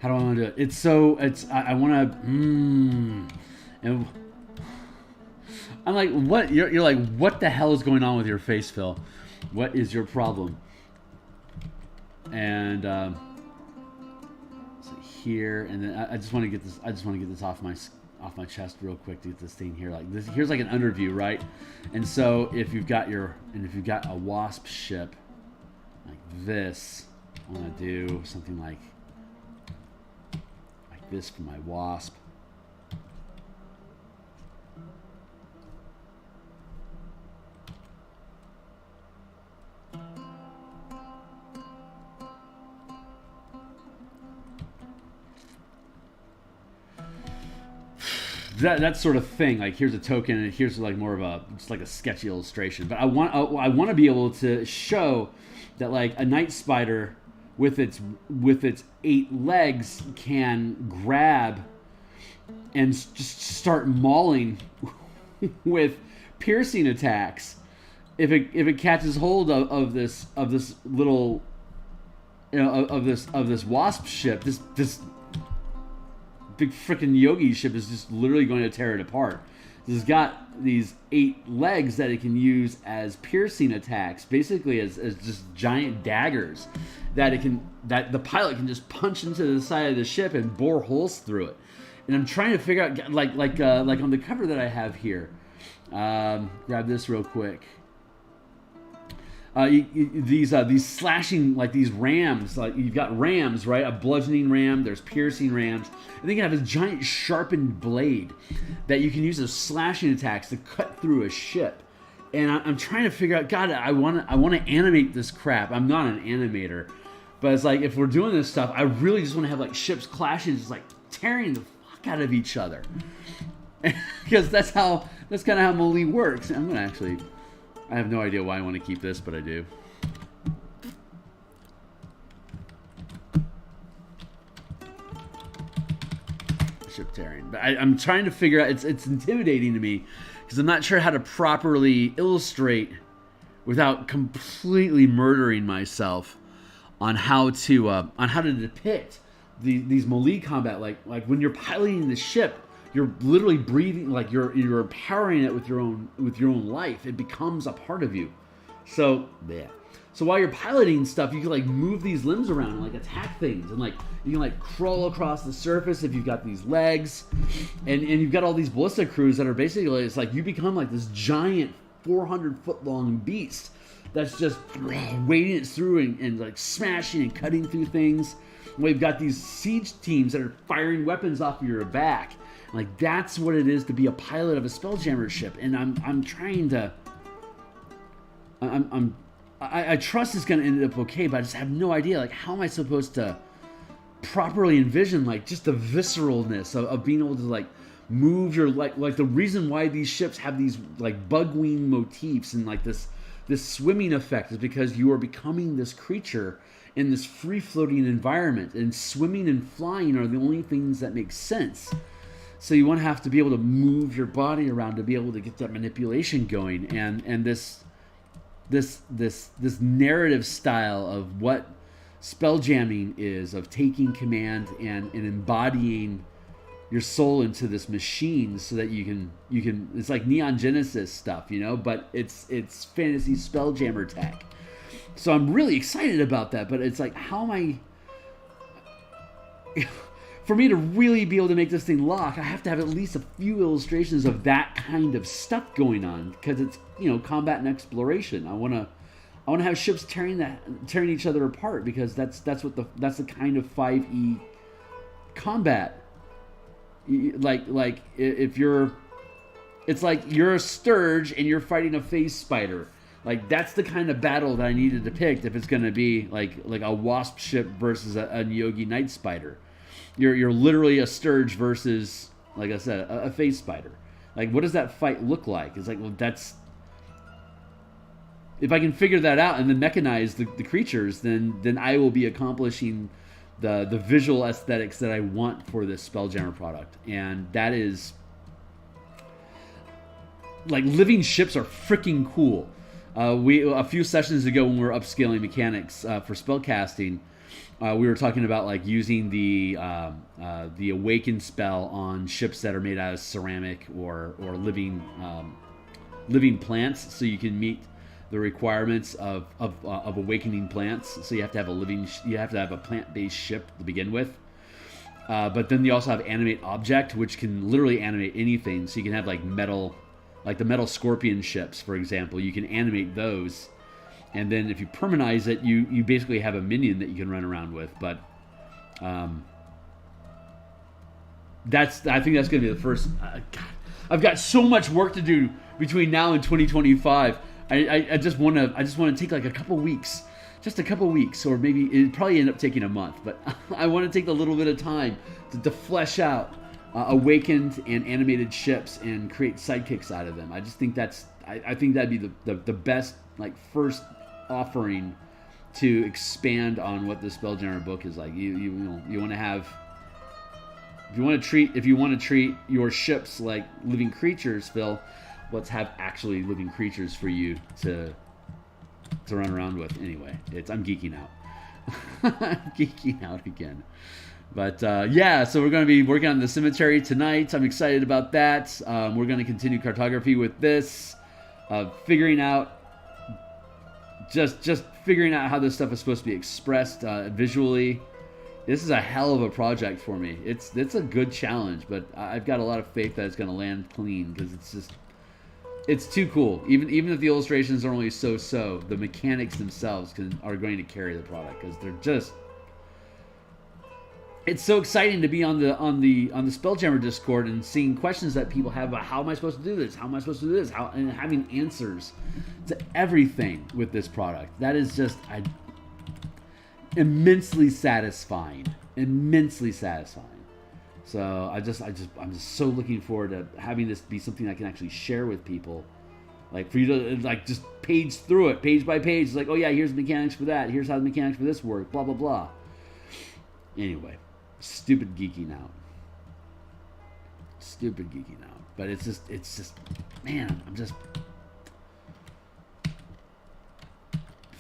I want to do it? I want to and I'm like, what? You're like, what the hell is going on with your face, Phil? What is your problem? And so here, and then I just want to get this. I just want to get this off my chest real quick to get this thing here. Like this, here's like an underview, right? And so if you've got a wasp ship like this, I want to do something like this for my wasp. That sort of thing. Like here's a token, and here's like more of just like a sketchy illustration. But I want to be able to show that like a night spider with its 8 legs can grab and just start mauling with piercing attacks if it catches hold of this little of this wasp ship. This big freaking Yogi ship is just literally going to tear it apart. It's got these 8 legs that it can use as piercing attacks, basically as just giant daggers that the pilot can just punch into the side of the ship and bore holes through it. And I'm trying to figure out like on the cover that I have here. Grab this real quick. These slashing, like these rams, like you've got rams, right? A bludgeoning ram, there's piercing rams. And then you have this giant sharpened blade that you can use as slashing attacks to cut through a ship. And I'm trying to figure out, God, I want to animate this crap. I'm not an animator, But it's like, if we're doing this stuff, I really just want to have like ships clashing, just like tearing the fuck out of each other. Because that's kind of how melee works. I'm gonna actually, I have no idea why I want to keep this, but I do. Ship tearing, but I'm trying to figure out. It's intimidating to me because I'm not sure how to properly illustrate without completely murdering myself on how to depict these melee combat. Like when you're piloting the ship, you're literally breathing, like you're empowering it with your own life. It becomes a part of you. So yeah. So while you're piloting stuff, you can like move these limbs around and like attack things, and like you can like crawl across the surface if you've got these legs, and you've got all these ballista crews that are basically, it's like you become like this giant 400-foot long beast that's just wading it through and like smashing and cutting through things. We've got these siege teams that are firing weapons off of your back. Like that's what it is to be a pilot of a Spelljammer ship, and I'm trying to. I trust it's going to end up okay, but I just have no idea. Like, how am I supposed to properly envision, like, just the visceralness of being able to, like, move your, like the reason why these ships have these, like, bug wing motifs and, like, this swimming effect is because you are becoming this creature in this free-floating environment, and swimming and flying are the only things that make sense. So you want to have to be able to move your body around to be able to get that manipulation going, and this narrative style of what spelljamming is, of taking command and embodying your soul into this machine so that you can it's like Neon Genesis stuff, you know, but it's fantasy Spelljammer tech. So I'm really excited about that, but it's like, how am I for me to really be able to make this thing lock, I have to have at least a few illustrations of that kind of stuff going on, because it's, you know, combat and exploration. I want to have ships tearing each other apart, because that's the kind of 5e combat. Like if you're, it's like you're a Sturge and you're fighting a phase spider. Like that's the kind of battle that I need to depict if it's going to be like a wasp ship versus a Nyogi Night Spider. You're literally a Sturge versus, like I said, a phase spider. Like, what does that fight look like? It's like, well, that's, if I can figure that out and then mechanize the creatures, then I will be accomplishing the visual aesthetics that I want for this Spelljammer product. And that is, like, living ships are freaking cool. A few sessions ago when we were upscaling mechanics for spellcasting, we were talking about like using the awaken spell on ships that are made out of ceramic or living plants, so you can meet the requirements of awakening plants. So you have to have a plant-based ship to begin with. But then you also have animate object, which can literally animate anything. So you can have like metal, like the metal scorpion ships, for example. You can animate those. And then if you permanize it, you basically have a minion that you can run around with. But I think that's going to be the first. God, I've got so much work to do between now and 2025. I just want to take like a couple weeks, just a couple weeks, or maybe it'd probably end up taking a month. But I want to take a little bit of time to flesh out awakened and animated ships and create sidekicks out of them. I just think I think that'd be the best, like, first offering to expand on what the Spelljammer book is like. You want to have, if you want to treat your ships like living creatures, Phil, let's have actually living creatures for you to run around with. Anyway, I'm geeking out. I'm geeking out again. But yeah, so we're going to be working on the cemetery tonight. I'm excited about that. We're going to continue cartography with this, figuring out how this stuff is supposed to be expressed visually. This is a hell of a project for me. It's a good challenge, but I've got a lot of faith that it's going to land clean, because it's too cool. Even if the illustrations are only so, the mechanics themselves are going to carry the product, because they're just. It's so exciting to be on the Spelljammer Discord and seeing questions that people have about, how am I supposed to do this? How am I supposed to do this? And having answers to everything with this product. That is just, immensely satisfying. Immensely satisfying. So I'm just so looking forward to having this be something I can actually share with people. Like for you to like just page through it, page by page. It's like, oh yeah, here's the mechanics for that. Here's how the mechanics for this work. Blah blah blah. Anyway, stupid geeking out. Stupid geeking out. But it's just, man, I'm just.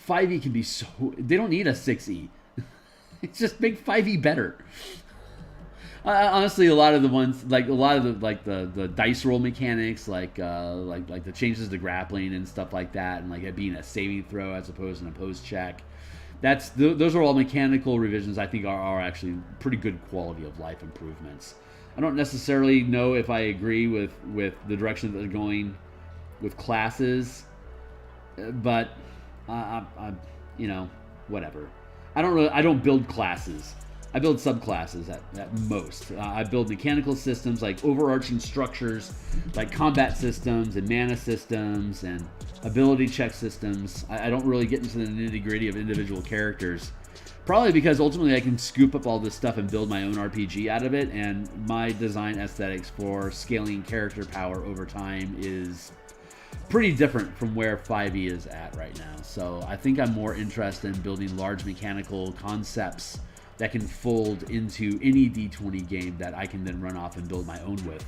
5e can be so. They don't need a 6e. It's just make 5e better. Honestly, a lot of the ones, like a lot of the dice roll mechanics, like the changes to grappling and stuff like that, and like it being a saving throw as opposed to an opposed check. Those are all mechanical revisions. I think are actually pretty good quality of life improvements. I don't necessarily know if I agree with the direction that they're going with classes, but you know, whatever. I don't build classes. I build subclasses at most. I build mechanical systems, like overarching structures, like combat systems and mana systems and ability check systems. I don't really get into the nitty-gritty of individual characters. Probably because ultimately I can scoop up all this stuff and build my own RPG out of it, and my design aesthetics for scaling character power over time is pretty different from where 5e is at right now. So I think I'm more interested in building large mechanical concepts that can fold into any D20 game that I can then run off and build my own with,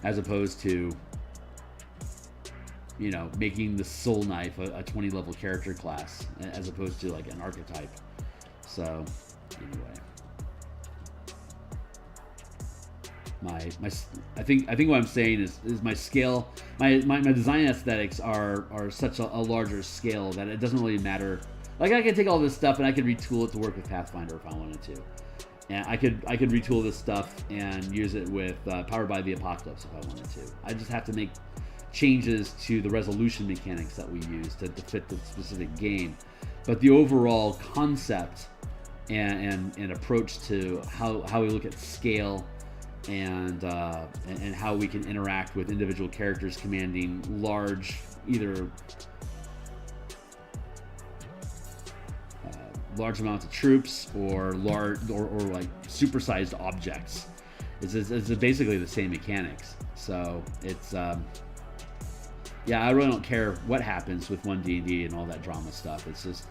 as opposed to, you know, making the Soul Knife a 20 level character class as opposed to like an archetype. So anyway, I think what I'm saying is my scale, my design aesthetics are such a larger scale that it doesn't really matter. Like I could take all this stuff and I could retool it to work with Pathfinder if I wanted to, and I could retool this stuff and use it with Powered by the Apocalypse if I wanted to. I just have to make changes to the resolution mechanics that we use to fit the specific game, but the overall concept and approach to how we look at scale and how we can interact with individual characters commanding large, either large amounts of troops or large or like supersized objects. It's basically the same mechanics. So it's yeah, I really don't care what happens with 1D&D and all that drama stuff. It's just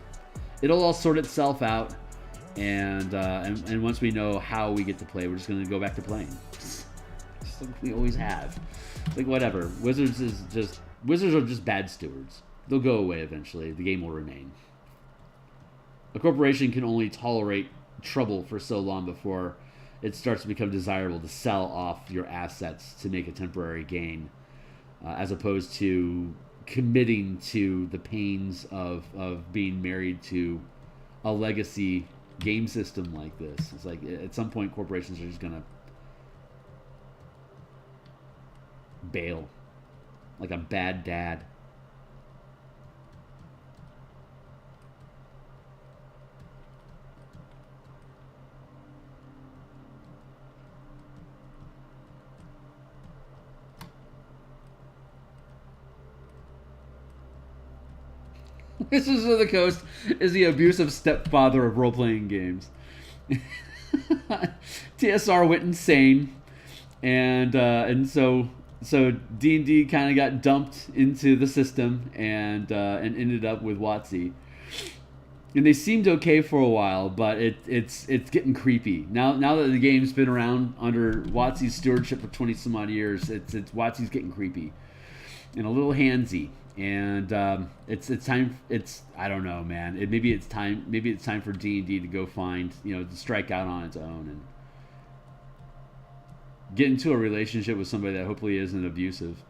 it'll all sort itself out, and once we know how we get to play, we're just going to go back to playing, just like we always have. Like whatever, Wizards are just bad stewards. They'll go away eventually. The game will remain. A corporation can only tolerate trouble for so long before it starts to become desirable to sell off your assets to make a temporary gain, as opposed to committing to the pains of being married to a legacy game system like this. It's like at some point corporations are just going to bail, like a bad dad. Wizards of the Coast is the abusive stepfather of role-playing games. TSR went insane, and so D&D kind of got dumped into the system and ended up with WotC. And they seemed okay for a while, but it's getting creepy now that the game's been around under WotC's stewardship for 20 some odd years. It's WotC's getting creepy and a little handsy. And it's time. I don't know, man. Maybe it's time for D&D to go find, to strike out on its own and get into a relationship with somebody that hopefully isn't abusive.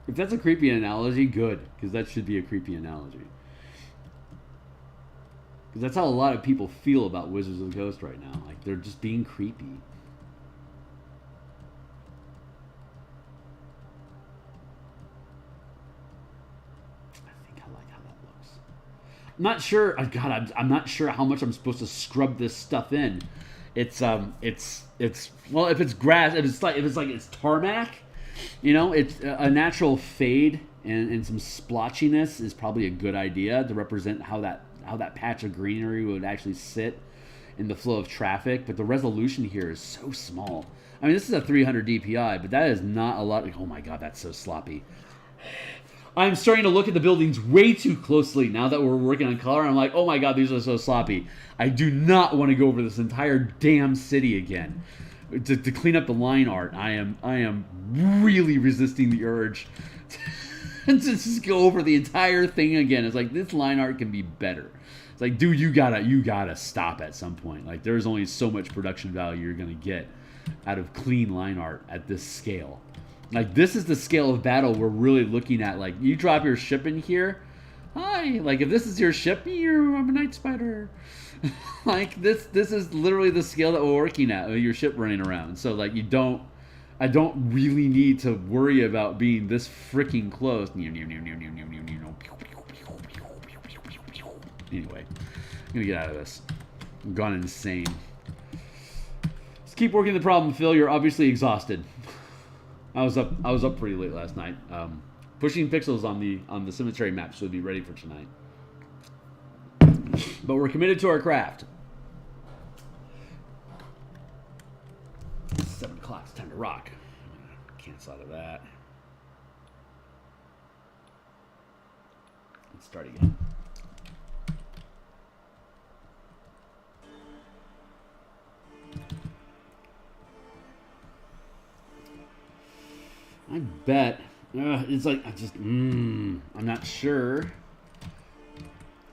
If that's a creepy analogy, good, because that should be a creepy analogy. Because that's how a lot of people feel about Wizards of the Coast right now. Like, they're just being creepy. I think I like how that looks. I'm not sure. God, I'm not sure how much I'm supposed to scrub this stuff in. it's well, if it's grass, if it's like it's tarmac, you know, it's a natural fade and some splotchiness is probably a good idea to represent how that patch of greenery would actually sit in the flow of traffic. But the resolution here is so small. I mean, this is a 300 DPI, but that is not a lot. Oh my god, that's so sloppy. I'm starting to look at the buildings way too closely now that we're working on color. I'm like, oh my god, these are so sloppy. I do not want to go over this entire damn city again to clean up the line art. I am really resisting the urge to just go over the entire thing again. It's like, this line art can be better. It's like, dude, you gotta stop at some point. Like, there's only so much production value you're gonna get out of clean line art at this scale. Like, this is the scale of battle we're really looking at. Like, you drop your ship in here. Hi. Like, if this is your ship, I'm a night spider. Like, this is literally the scale that we're working at with your ship running around. So, like, I don't really need to worry about being this freaking close. Anyway, I'm gonna get out of this. I'm gone insane. Let's keep working the problem, Phil. You're obviously exhausted. I was up pretty late last night. Pushing pixels on the cemetery map, so we'll be ready for tonight. But we're committed to our craft. 7 o'clock, it's time to rock. Cancel out of that. Let's start again. I bet it's like I'm not sure.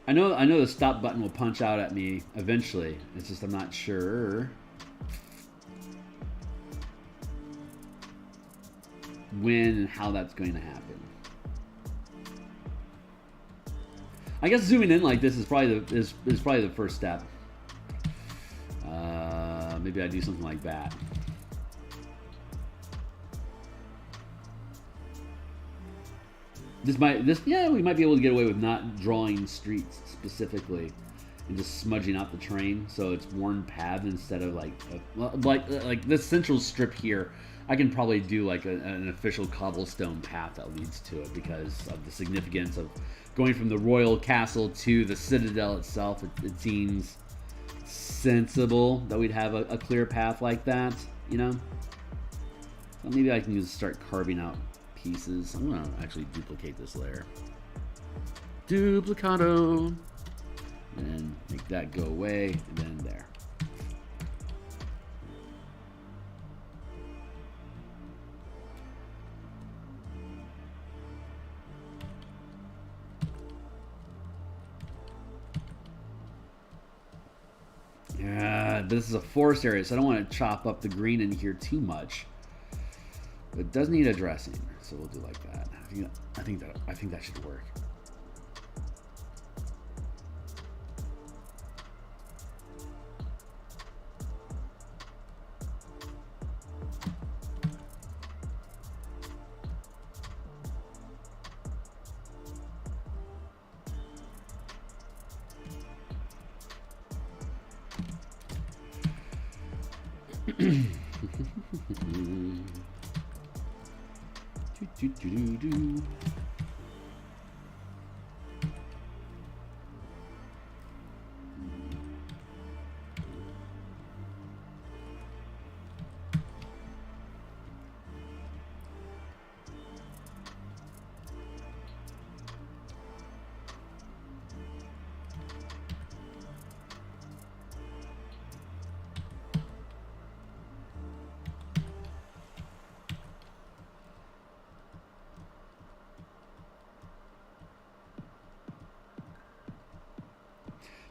I know the stop button will punch out at me eventually. It's just I'm not sure when and how that's going to happen. I guess zooming in like this is probably the first step. Maybe I do something like that. We might be able to get away with not drawing streets specifically and just smudging out the terrain so it's worn paths instead of like this central strip here. I can probably do like an official cobblestone path that leads to it because of the significance of going from the royal castle to the citadel itself. It seems sensible that we'd have a clear path like that, you know? So maybe I can just start carving out pieces. I'm gonna actually duplicate this layer. Duplicado. And make that go away, and then there. Yeah, this is a forest area, so I don't want to chop up the green in here too much. But it does need addressing, so we'll do like that. I think that should work.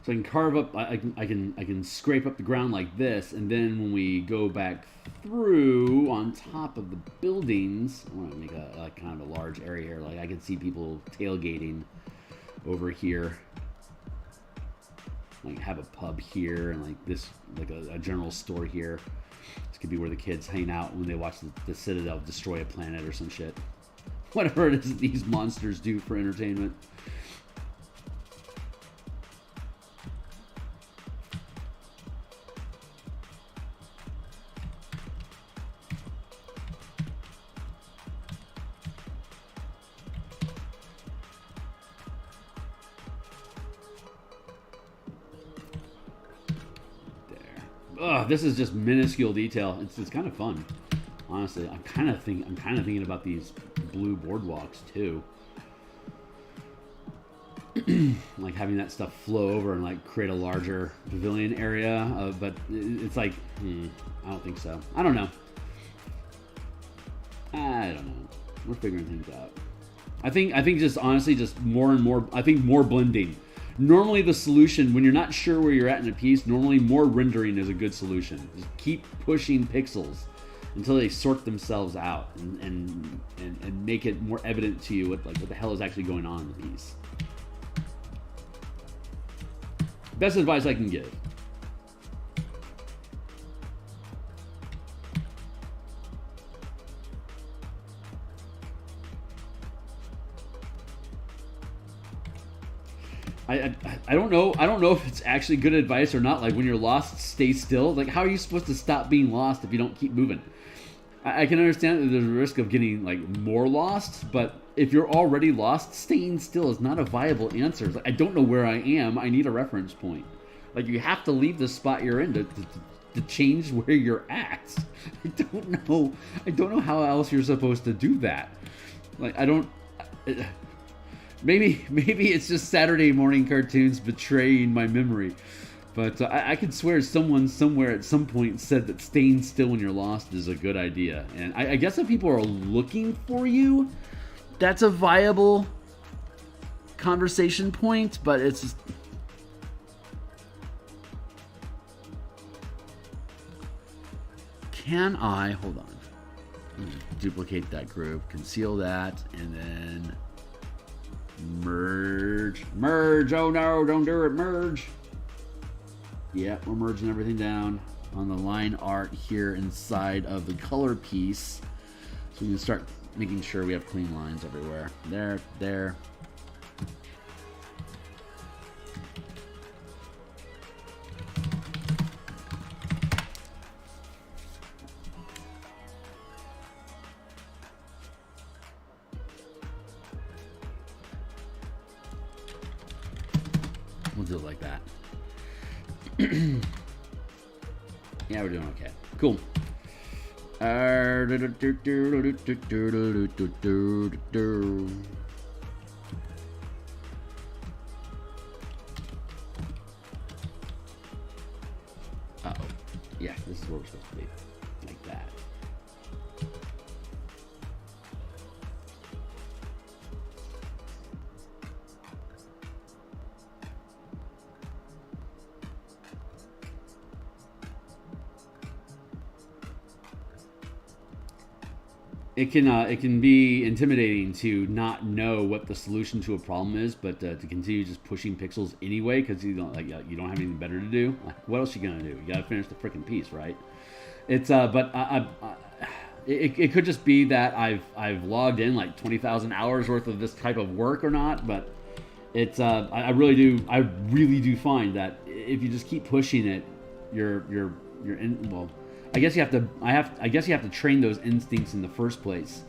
So I can carve up, I can scrape up the ground like this, and then when we go back through on top of the buildings, I want to make a kind of a large area here. Like I can see people tailgating over here. Like have a pub here and like this, like a general store here. This could be where the kids hang out when they watch the Citadel destroy a planet or some shit. Whatever it is these monsters do for entertainment. this is just minuscule detail. It's kind of fun, honestly. I'm kind of thinking about these blue boardwalks too. Like having that stuff flow over and like create a larger pavilion area, but it's like, I don't think so. I don't know. We're figuring things out. I think just honestly, just more and more. I think more blending. Normally, the solution when you're not sure where you're at in a piece, normally more rendering is a good solution. Just keep pushing pixels until they sort themselves out and make it more evident to you what the hell is actually going on in the piece. Best advice I can give. I don't know. I don't know if it's actually good advice or not. Like when you're lost, stay still. Like how are you supposed to stop being lost if you don't keep moving? I can understand that there's a risk of getting like more lost, but if you're already lost, staying still is not a viable answer. Like, I don't know where I am. I need a reference point. Like you have to leave the spot you're in to change where you're at. I don't know how else you're supposed to do that. Like I don't. Maybe it's just Saturday morning cartoons betraying my memory. But I could swear someone somewhere at some point said that staying still when you're lost is a good idea. And I guess if people are looking for you, that's a viable conversation point, but it's just... Can I... Hold on. Duplicate that group, conceal that, and then... Merge. Oh no, don't do it. Merge. Yeah, we're merging everything down on the line art here inside of the color piece. So we can start making sure we have clean lines everywhere. There. We'll do it like that. Yeah, we're doing okay. Cool. Uh-oh. Yeah, this is where we're supposed to be. Like that. It can be intimidating to not know what the solution to a problem is, but to continue just pushing pixels anyway because you don't have anything better to do. Like, what else are you gonna do? You gotta finish the freaking piece, right? It's it could just be that I've logged in like 20,000 hours worth of this type of work or not, but it's I really do find that if you just keep pushing it, you're in. Well, I guess you have to train those instincts in the first place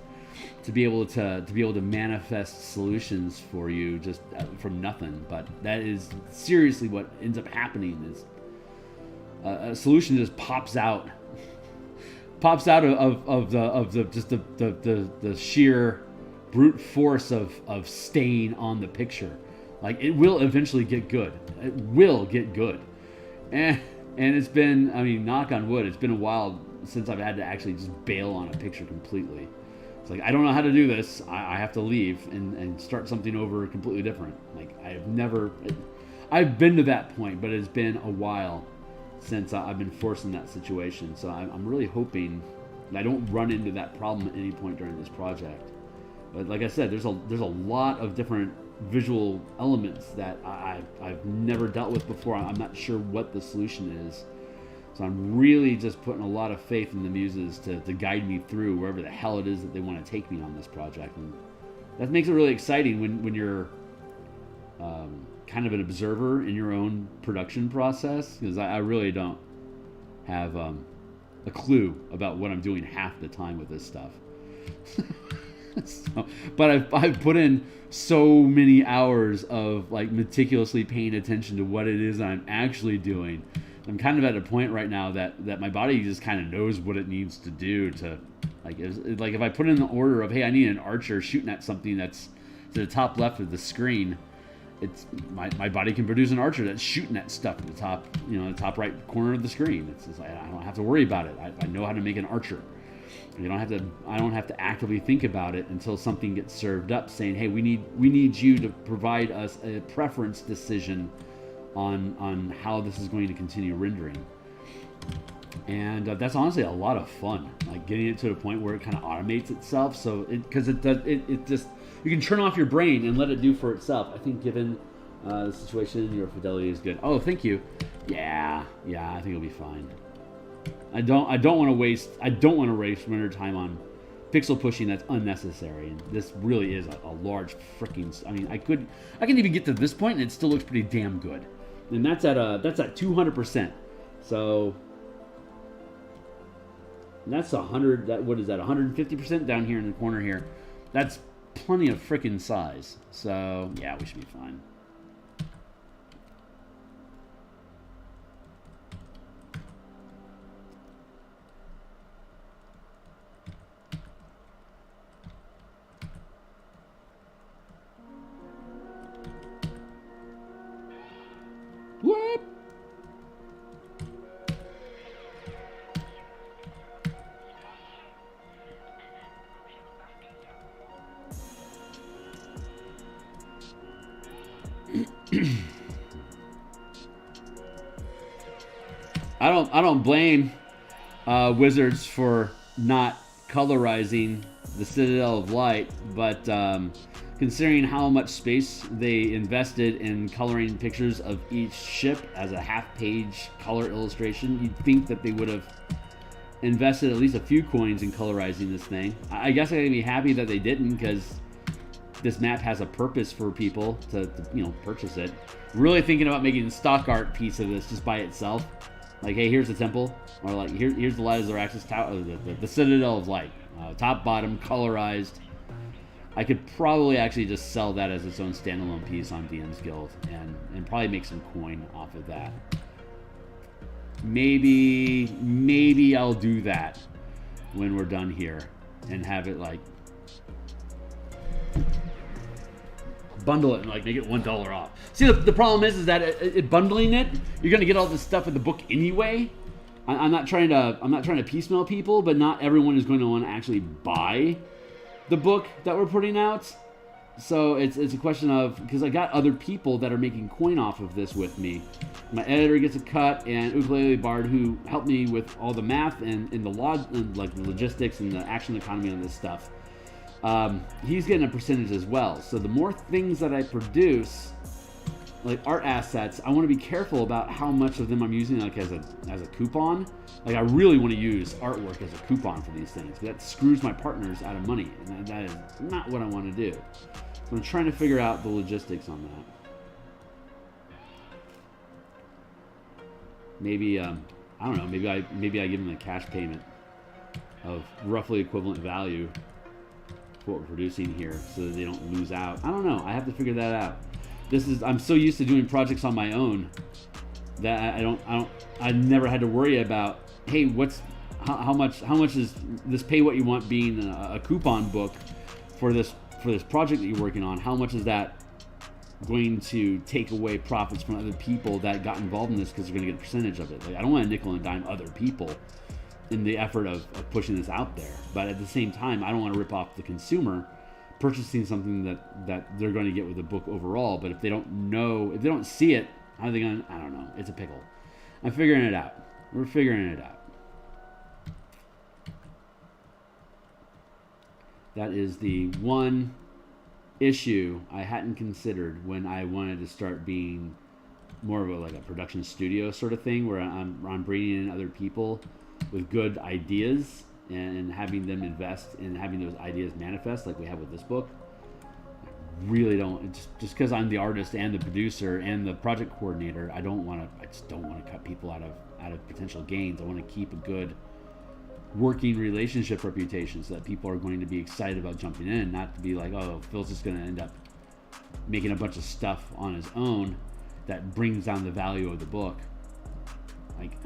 to be able to manifest solutions for you just from nothing. But that is seriously what ends up happening is a solution just pops out of the sheer brute force of staying on the picture. Like it will eventually get good. It will get good. And it's been, I mean, knock on wood, it's been a while since I've had to actually just bail on a picture completely. It's like, I don't know how to do this. I have to leave and start something over completely different. Like, I've been to that point, but it's been a while since I've been forced in that situation. So I'm really hoping that I don't run into that problem at any point during this project. But like I said, there's a lot of different visual elements that I've never dealt with before. I'm not sure what the solution is. So I'm really just putting a lot of faith in the muses to guide me through wherever the hell it is that they want to take me on this project. And that makes it really exciting when you're kind of an observer in your own production process, because I really don't have a clue about what I'm doing half the time with this stuff. But I've put in so many hours of like meticulously paying attention to what it is I'm actually doing I'm kind of at a point right now that my body just kind of knows what it needs to do to, like if I put in the order of, hey, I need an archer shooting at something that's to the top left of the screen, it's my body can produce an archer that's shooting at stuff at the top, the top right corner of the screen. It's just, I don't have to worry about it. I know how to make an archer. I don't have to actively think about it until something gets served up saying, hey, we need you to provide us a preference decision on how this is going to continue rendering. And that's honestly a lot of fun, like getting it to the point where it kind of automates itself. So because it just, you can turn off your brain and let it do for itself. I think given the situation, your fidelity is good. Oh, thank you. Yeah, I think it'll be fine. I don't want to waste render time on pixel pushing that's unnecessary. And this really is a large freaking. I mean, I can even get to this point and it still looks pretty damn good. And that's at 200%. So that's 100. What is that? 150% down here in the corner here. That's plenty of freaking size. So yeah, we should be fine. Whoop. I don't blame Wizards for not colorizing the Citadel of Light, but considering how much space they invested in coloring pictures of each ship as a half-page color illustration, you'd think that they would have invested at least a few coins in colorizing this thing. I guess I can be happy that they didn't, because this map has a purpose for people to purchase it. Really thinking about making a stock art piece of this just by itself. Like, hey, here's the temple, or like here's the Light of Xaryxis tower, the Citadel of Light, top, bottom, colorized. I could probably actually just sell that as its own standalone piece on DMsGuild and probably make some coin off of that. Maybe I'll do that when we're done here and have it like bundle it and like make it $1 off. See, the problem is that bundling it, you're gonna get all this stuff in the book anyway. I'm not trying to piecemeal people, but not everyone is going to want to actually buy the book that we're putting out. So it's a question of, because I got other people that are making coin off of this with me. My editor gets a cut, and Ukulele Bard, who helped me with all the math and the like the logistics and the action economy on this stuff, he's getting a percentage as well. So the more things that I produce, like art assets, I want to be careful about how much of them I'm using like as a coupon. Like I really want to use artwork as a coupon for these things. That screws my partners out of money, and that is not what I want to do. So I'm trying to figure out the logistics on that. Maybe I don't know. Maybe I give them a cash payment of roughly equivalent value for what we're producing here, so that they don't lose out. I don't know. I have to figure that out. I'm so used to doing projects on my own that I never had to worry about, hey, how much is this pay what you want being a coupon book for this project that you're working on? How much is that going to take away profits from other people that got involved in this because they're going to get a percentage of it? Like, I don't want to nickel and dime other people in the effort of pushing this out there, but at the same time, I don't want to rip off the consumer purchasing something that they're going to get with the book overall. But if they don't see it, how are they going to? I don't know. It's a pickle. I'm figuring it out. We're figuring it out. That is the one issue I hadn't considered when I wanted to start being more of a production studio sort of thing, where I'm bringing in other people with good ideas and having them invest in having those ideas manifest, like we have with this book. I really don't, just because I'm the artist and the producer and the project coordinator, I just don't want to cut people out of potential gains. I want to keep a good working relationship reputation so that people are going to be excited about jumping in, not to be like, oh, Phil's just going to end up making a bunch of stuff on his own that brings down the value of the book. like,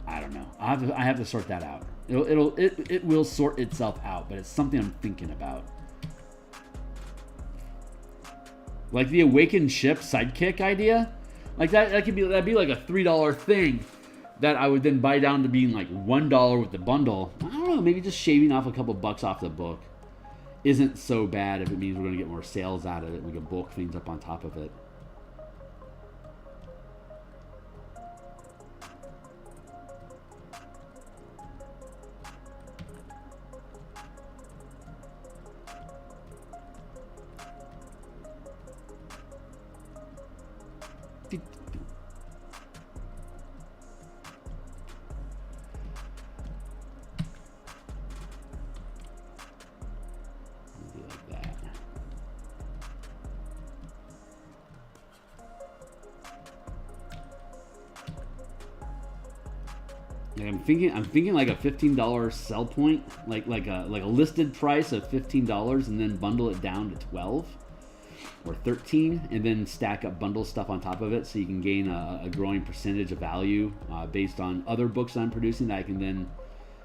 I don't know. I have to sort that out. It will sort itself out, but it's something I'm thinking about. Like the Awakened Ship sidekick idea, like that'd be like a $3 thing that I would then buy down to being like $1 with the bundle. I don't know, maybe just shaving off a couple bucks off the book isn't so bad if it means we're going to get more sales out of it. We can bulk things up on top of it. I'm thinking like a $15 sell point, like a listed price of $15, and then bundle it down to 12 or 13, and then stack up bundle stuff on top of it, so you can gain a growing percentage of value based on other books I'm producing that I can then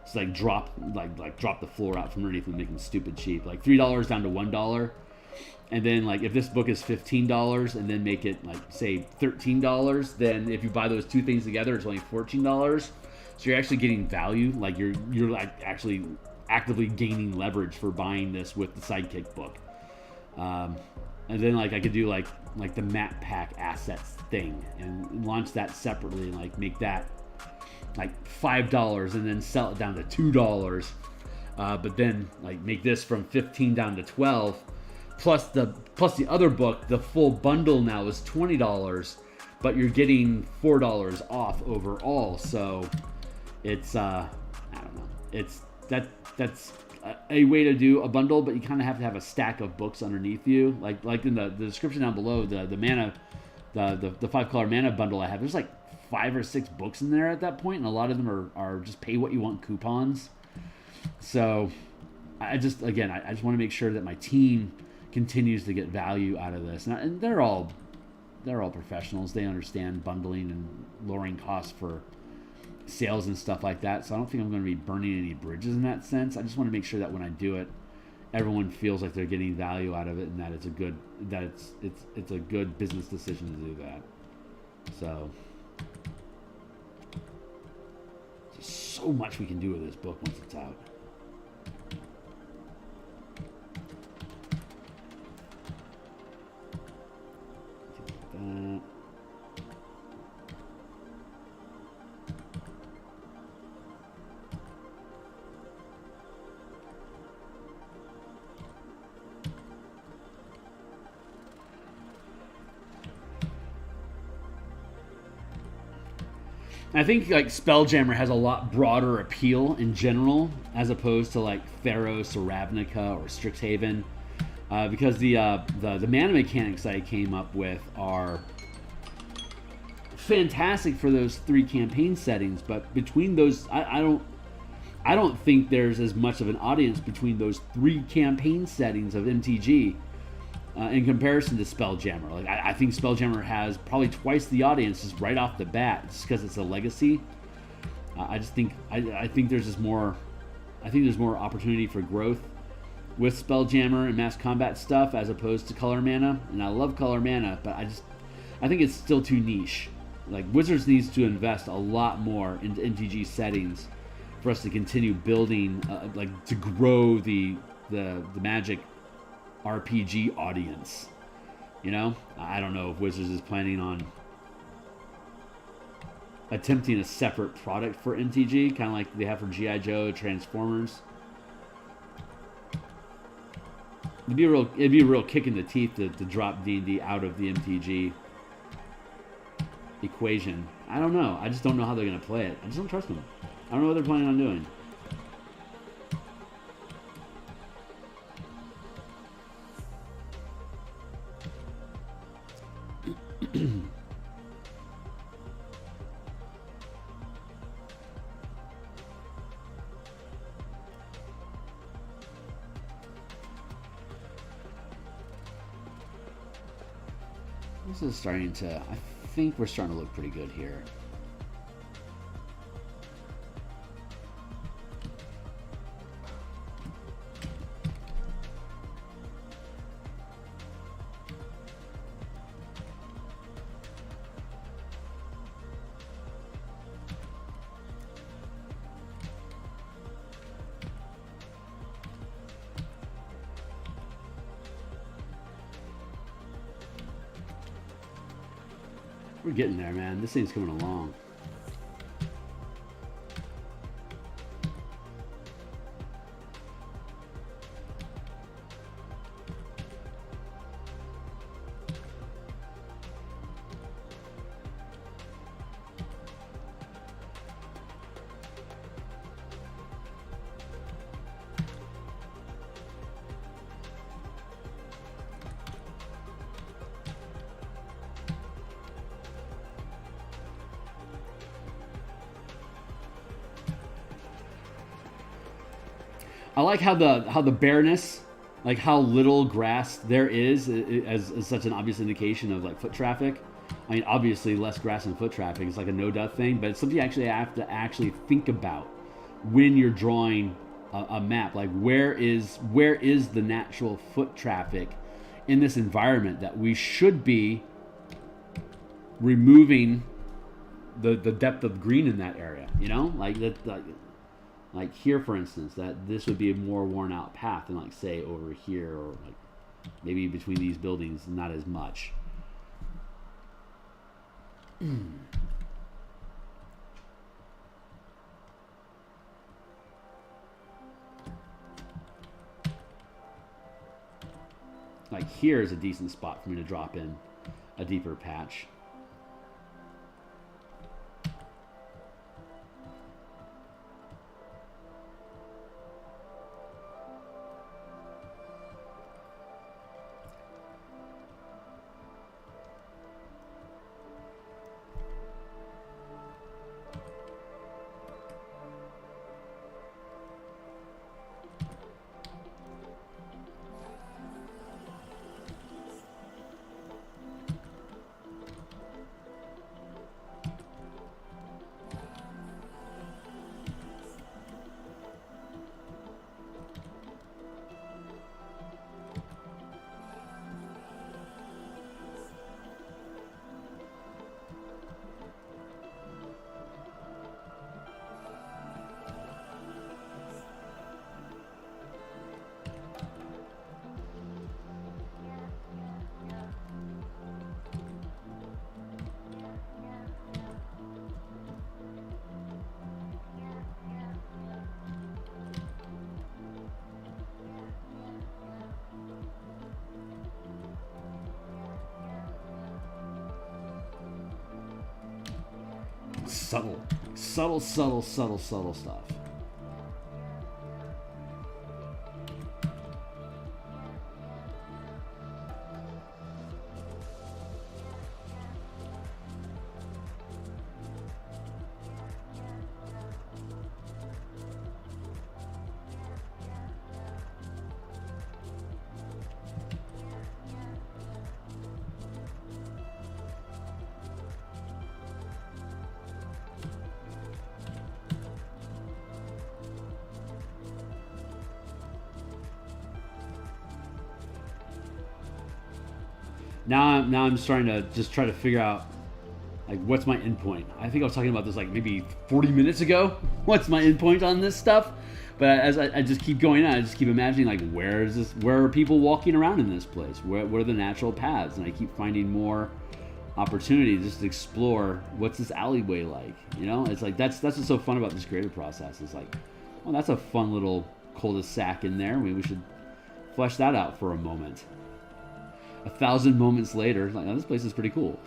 just like drop the floor out from underneath and make them stupid cheap, like $3 down to $1. And then, like, if this book is $15 and then make it, like, say, $13, then if you buy those two things together, it's only $14. So you're actually getting value. Like, you're like actually actively gaining leverage for buying this with the sidekick book. And then, like, I could do, like the map pack assets thing and launch that separately and, like, make that, like, $5 and then sell it down to $2. But then, like, make this from 15 down to 12. Plus the other book, the full bundle now is $20, but you're getting $4 off overall. So it's I don't know. That's a way to do a bundle, but you kind of have to have a stack of books underneath you. Like in the description down below, the mana, the 5 color mana bundle I have, there's like 5 or 6 books in there at that point, and a lot of them are just pay what you want coupons. So I just want to make sure that my team continues to get value out of this, and they're all professionals. They understand bundling and lowering costs for sales and stuff like that. So I don't think I'm going to be burning any bridges in that sense. I just want to make sure that when I do it, everyone feels like they're getting value out of it, and that it's a good business decision to do that. So there's so much we can do with this book once it's out. I think like Spelljammer has a lot broader appeal in general as opposed to like Theros or Ravnica or Strixhaven, because the mana mechanics that I came up with are fantastic for those 3 campaign settings. But between those, I don't think there's as much of an audience between those 3 campaign settings of MTG. In comparison to Spelljammer. Like I think Spelljammer has probably twice the audience just right off the bat, just because it's a legacy. I think there's just more. I think there's more opportunity for growth with Spelljammer and mass combat stuff as opposed to color mana. And I love color mana, but I think it's still too niche. Like Wizards needs to invest a lot more into MTG settings for us to continue building, like to grow the Magic RPG audience. You know, I don't know if Wizards is planning on attempting a separate product for MTG, kind of like they have for G.I. Joe, Transformers. It'd be a real kick in the teeth to drop D&D out of the MTG equation. I don't know. I just don't know how they're going to play it. I just don't trust them. I don't know what they're planning on doing. This is starting to, I think we're starting to look pretty good here. We're getting there, man. This thing's coming along. I like how the bareness, like how little grass there is as such an obvious indication of like foot traffic. I mean, obviously less grass and foot traffic is like a no-duh thing, but it's something you actually have to actually think about when you're drawing a map. Like where is the natural foot traffic in this environment that we should be removing the depth of green in that area, you know? Like here, for instance, that this would be a more worn out path than like say over here, or like maybe between these buildings, not as much. Like here is a decent spot for me to drop in a deeper patch. Subtle stuff. Now I'm starting to just try to figure out like what's my endpoint. I think I was talking about this like maybe 40 minutes ago. What's my endpoint on this stuff? But as I just keep going on, I just keep imagining like where are people walking around in this place? What are the natural paths? And I keep finding more opportunity just to explore what's this alleyway like. You know, it's like that's what's so fun about this creative process. It's like, well, that's a fun little cul-de-sac in there. Maybe we should flesh that out for a moment. 1,000 moments later, like, oh, this place is pretty cool.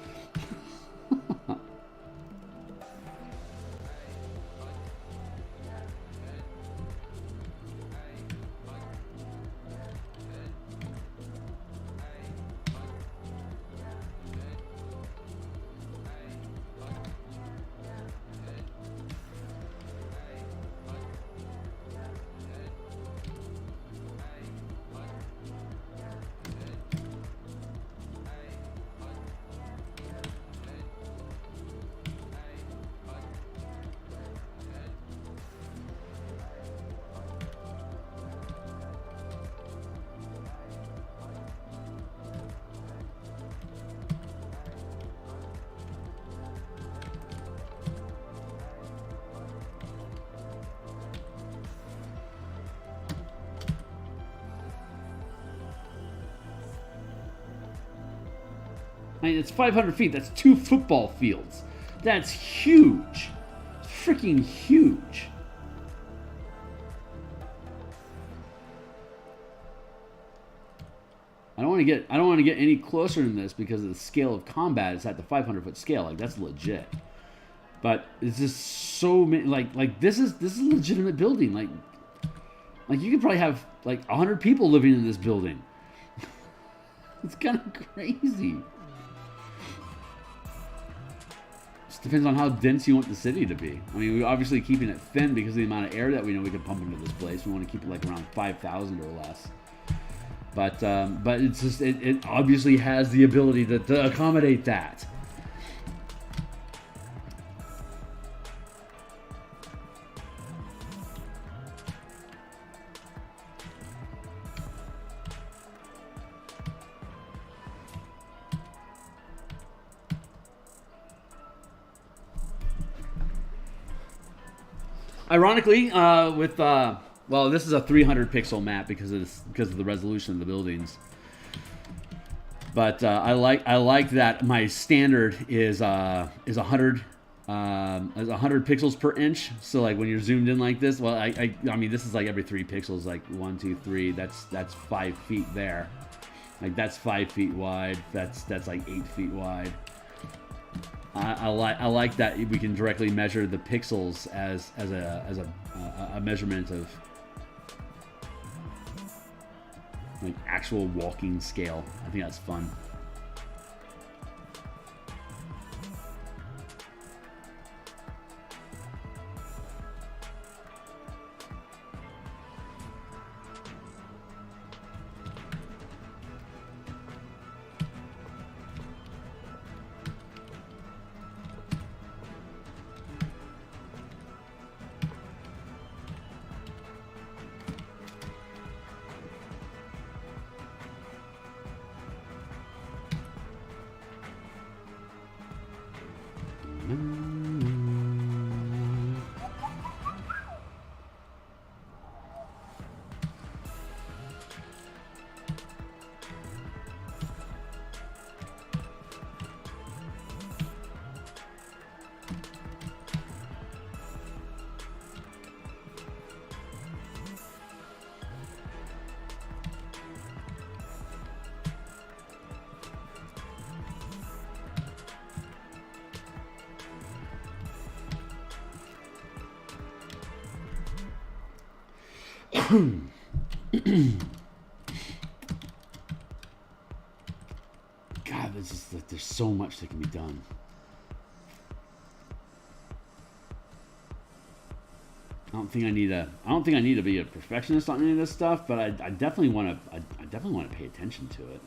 I mean, it's 500 feet. That's 2 football fields. That's huge. Freaking huge. I don't want to get any closer than this because of the scale of combat. It's at the 500-foot scale. Like, that's legit. But it's just so many. Like this is a legitimate building. Like you could probably have like 100 people living in this building. It's kind of crazy. Just depends on how dense you want the city to be. I mean, we're obviously keeping it thin because of the amount of air that we know we can pump into this place. We want to keep it like around 5,000 or less. But it's just it obviously has the ability to accommodate that. Ironically, well, this is a 300 pixel map because of the resolution of the buildings. But I like that my standard is 100 pixels per inch. So like when you're zoomed in like this, well, I mean this is like every 3 pixels, like 1, 2, 3. That's 5 feet there. Like that's 5 feet wide. That's like 8 feet wide. I like that we can directly measure the pixels as a measurement of like actual walking scale. I think that's fun. God, there's so much that can be done. I don't think I need to be a perfectionist on any of this stuff, but I definitely want to pay attention to it.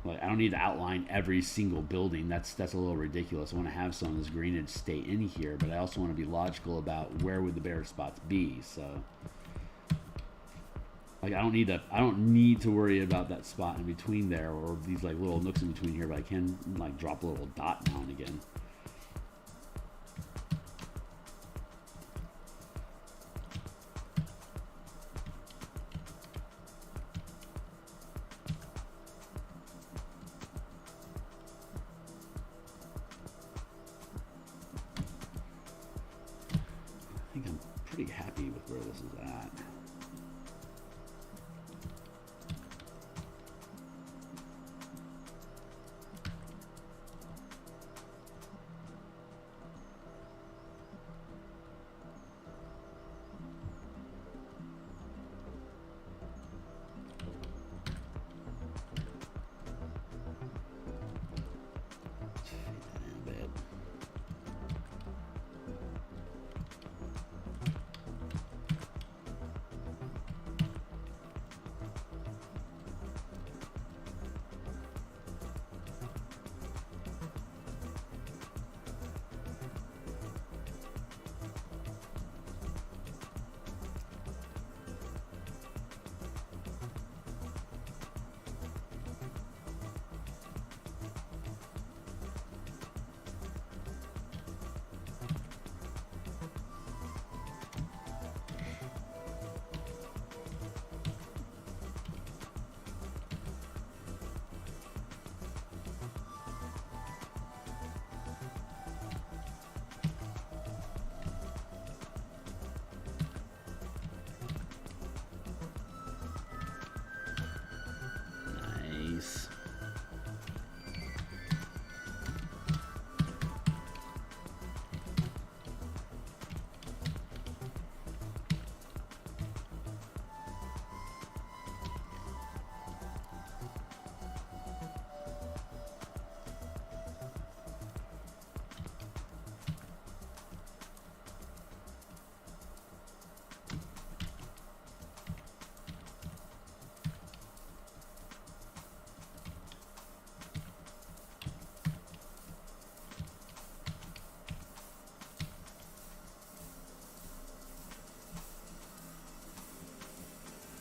Like, I don't need to outline every single building. That's a little ridiculous. I want to have some of this greenage stay in here, but I also want to be logical about where would the better spots be. So, like, I don't need to worry about that spot in between there or these like little nooks in between here, but I can like drop a little dot now and again. Pretty happy with where this is at.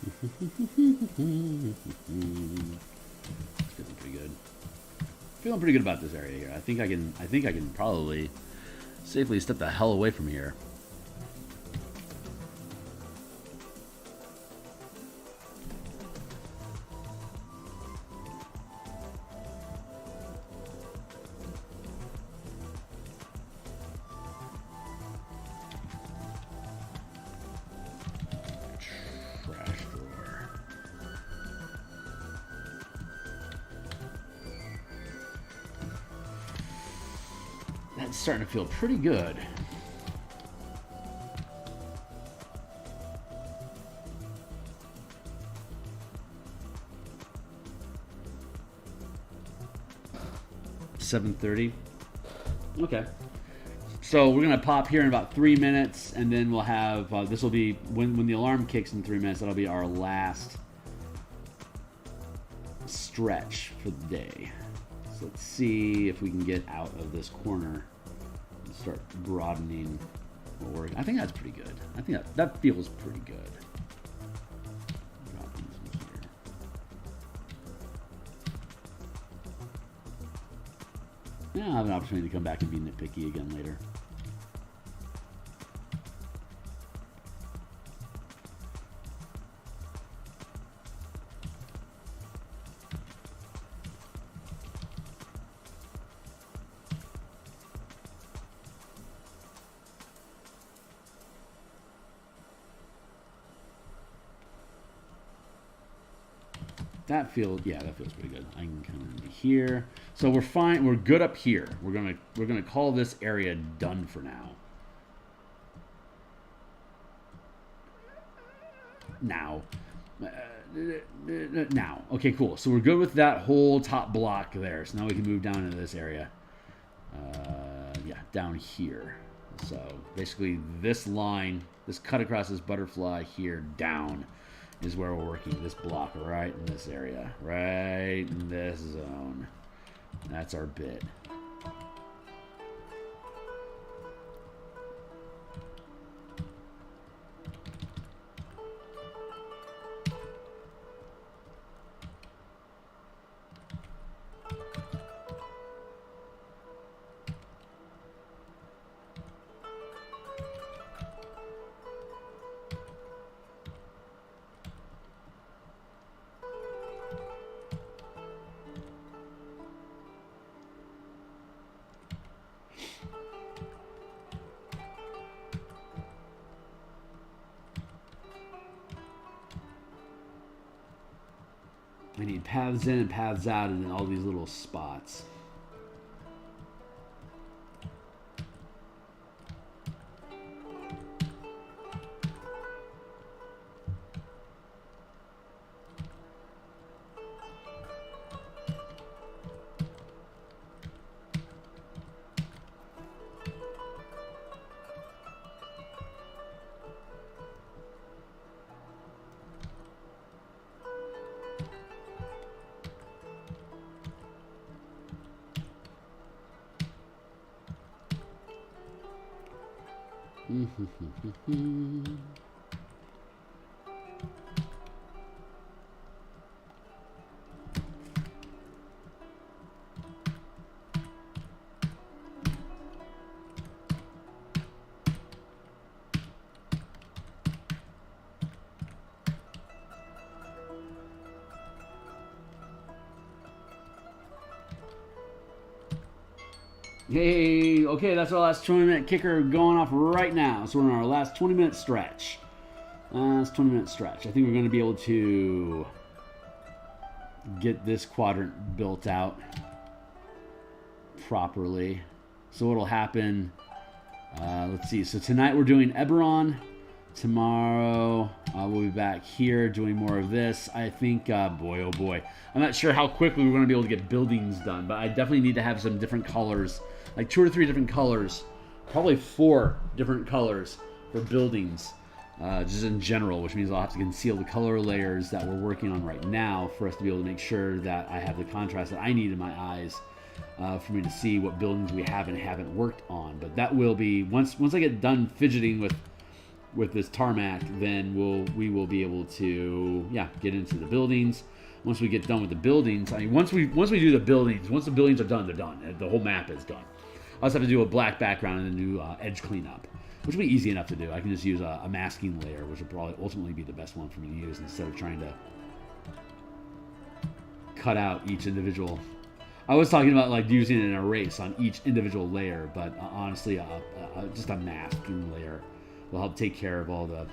Feeling pretty good. Feeling pretty good about this area here. I think I can probably safely step the hell away from here. That's starting to feel pretty good. $7:30. Okay. So we're gonna pop here in about 3 minutes, and then we'll have this will be when the alarm kicks in 3 minutes. That'll be our last stretch for the day. So let's see if we can get out of this corner and start broadening what we're. I think that's pretty good. I think that feels pretty good. Drop these in here. Yeah, I'll have an opportunity to come back and be nitpicky again later. That feels pretty good. I can come into here. So we're fine. We're good up here. We're gonna call this area done for now. Now. Okay, cool. So we're good with that whole top block there. So now we can move down into this area. Yeah, down here. So basically this line, this cut across this butterfly here down is where we're working. This block right in this area, right in this zone. That's our bit. I need paths in and paths out and then all these little spots. Hey, okay, that's our last 20-minute kicker going off right now. So we're in our last 20-minute stretch. Last 20-minute stretch. I think we're going to be able to get this quadrant built out properly. So what'll happen, let's see. So tonight we're doing Eberron. Tomorrow we'll be back here doing more of this. I think, boy, oh boy. I'm not sure how quickly we're going to be able to get buildings done, but I definitely need to have some different colors. Like 2 or 3 different colors, probably 4 different colors for buildings, just in general, which means I'll have to conceal the color layers that we're working on right now for us to be able to make sure that I have the contrast that I need in my eyes for me to see what buildings we have and haven't worked on. But that will be, once I get done fidgeting with with this tarmac, then we will be able to get into the buildings. Once we get done with the buildings, I mean, once we do the buildings, once the buildings are done, they're done. The whole map is done. I also have to do a black background and a new edge cleanup, which will be easy enough to do. I can just use a masking layer, which will probably ultimately be the best one for me to use instead of trying to cut out each individual. I was talking about like using an erase on each individual layer, but honestly, just a masking layer will help take care of all the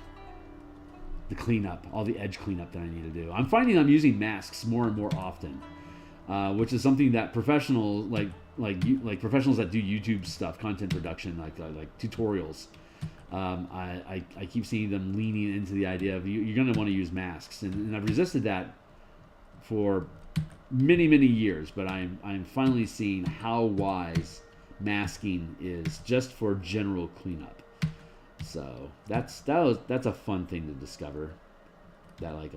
cleanup, all the edge cleanup that I need to do. I'm finding I'm using masks more and more often, which is something that professionals like professionals that do YouTube stuff, content production, like tutorials. I keep seeing them leaning into the idea of you're going to want to use masks, and I've resisted that for many years, but I'm finally seeing how wise masking is just for general cleanup. So that's a fun thing to discover. That like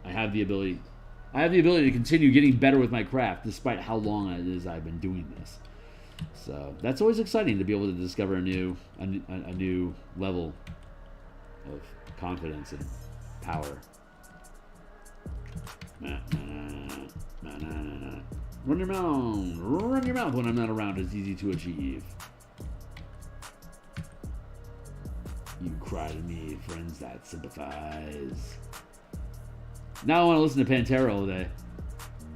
I have the ability to continue getting better with my craft despite how long it is I've been doing this. So that's always exciting to be able to discover a new level of confidence and power. Run your mouth when I'm not around is easy to achieve. You cry to me, friends that sympathize. Now I want to listen to Pantera all day,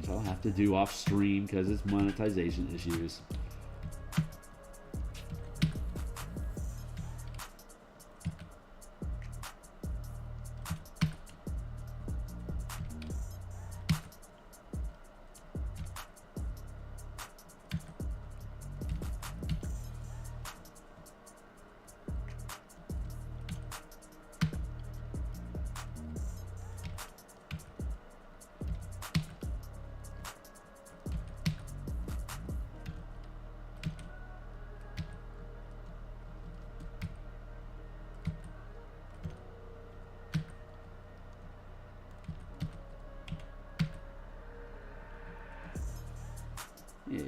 which I'll have to do off stream because it's monetization issues. Yeah.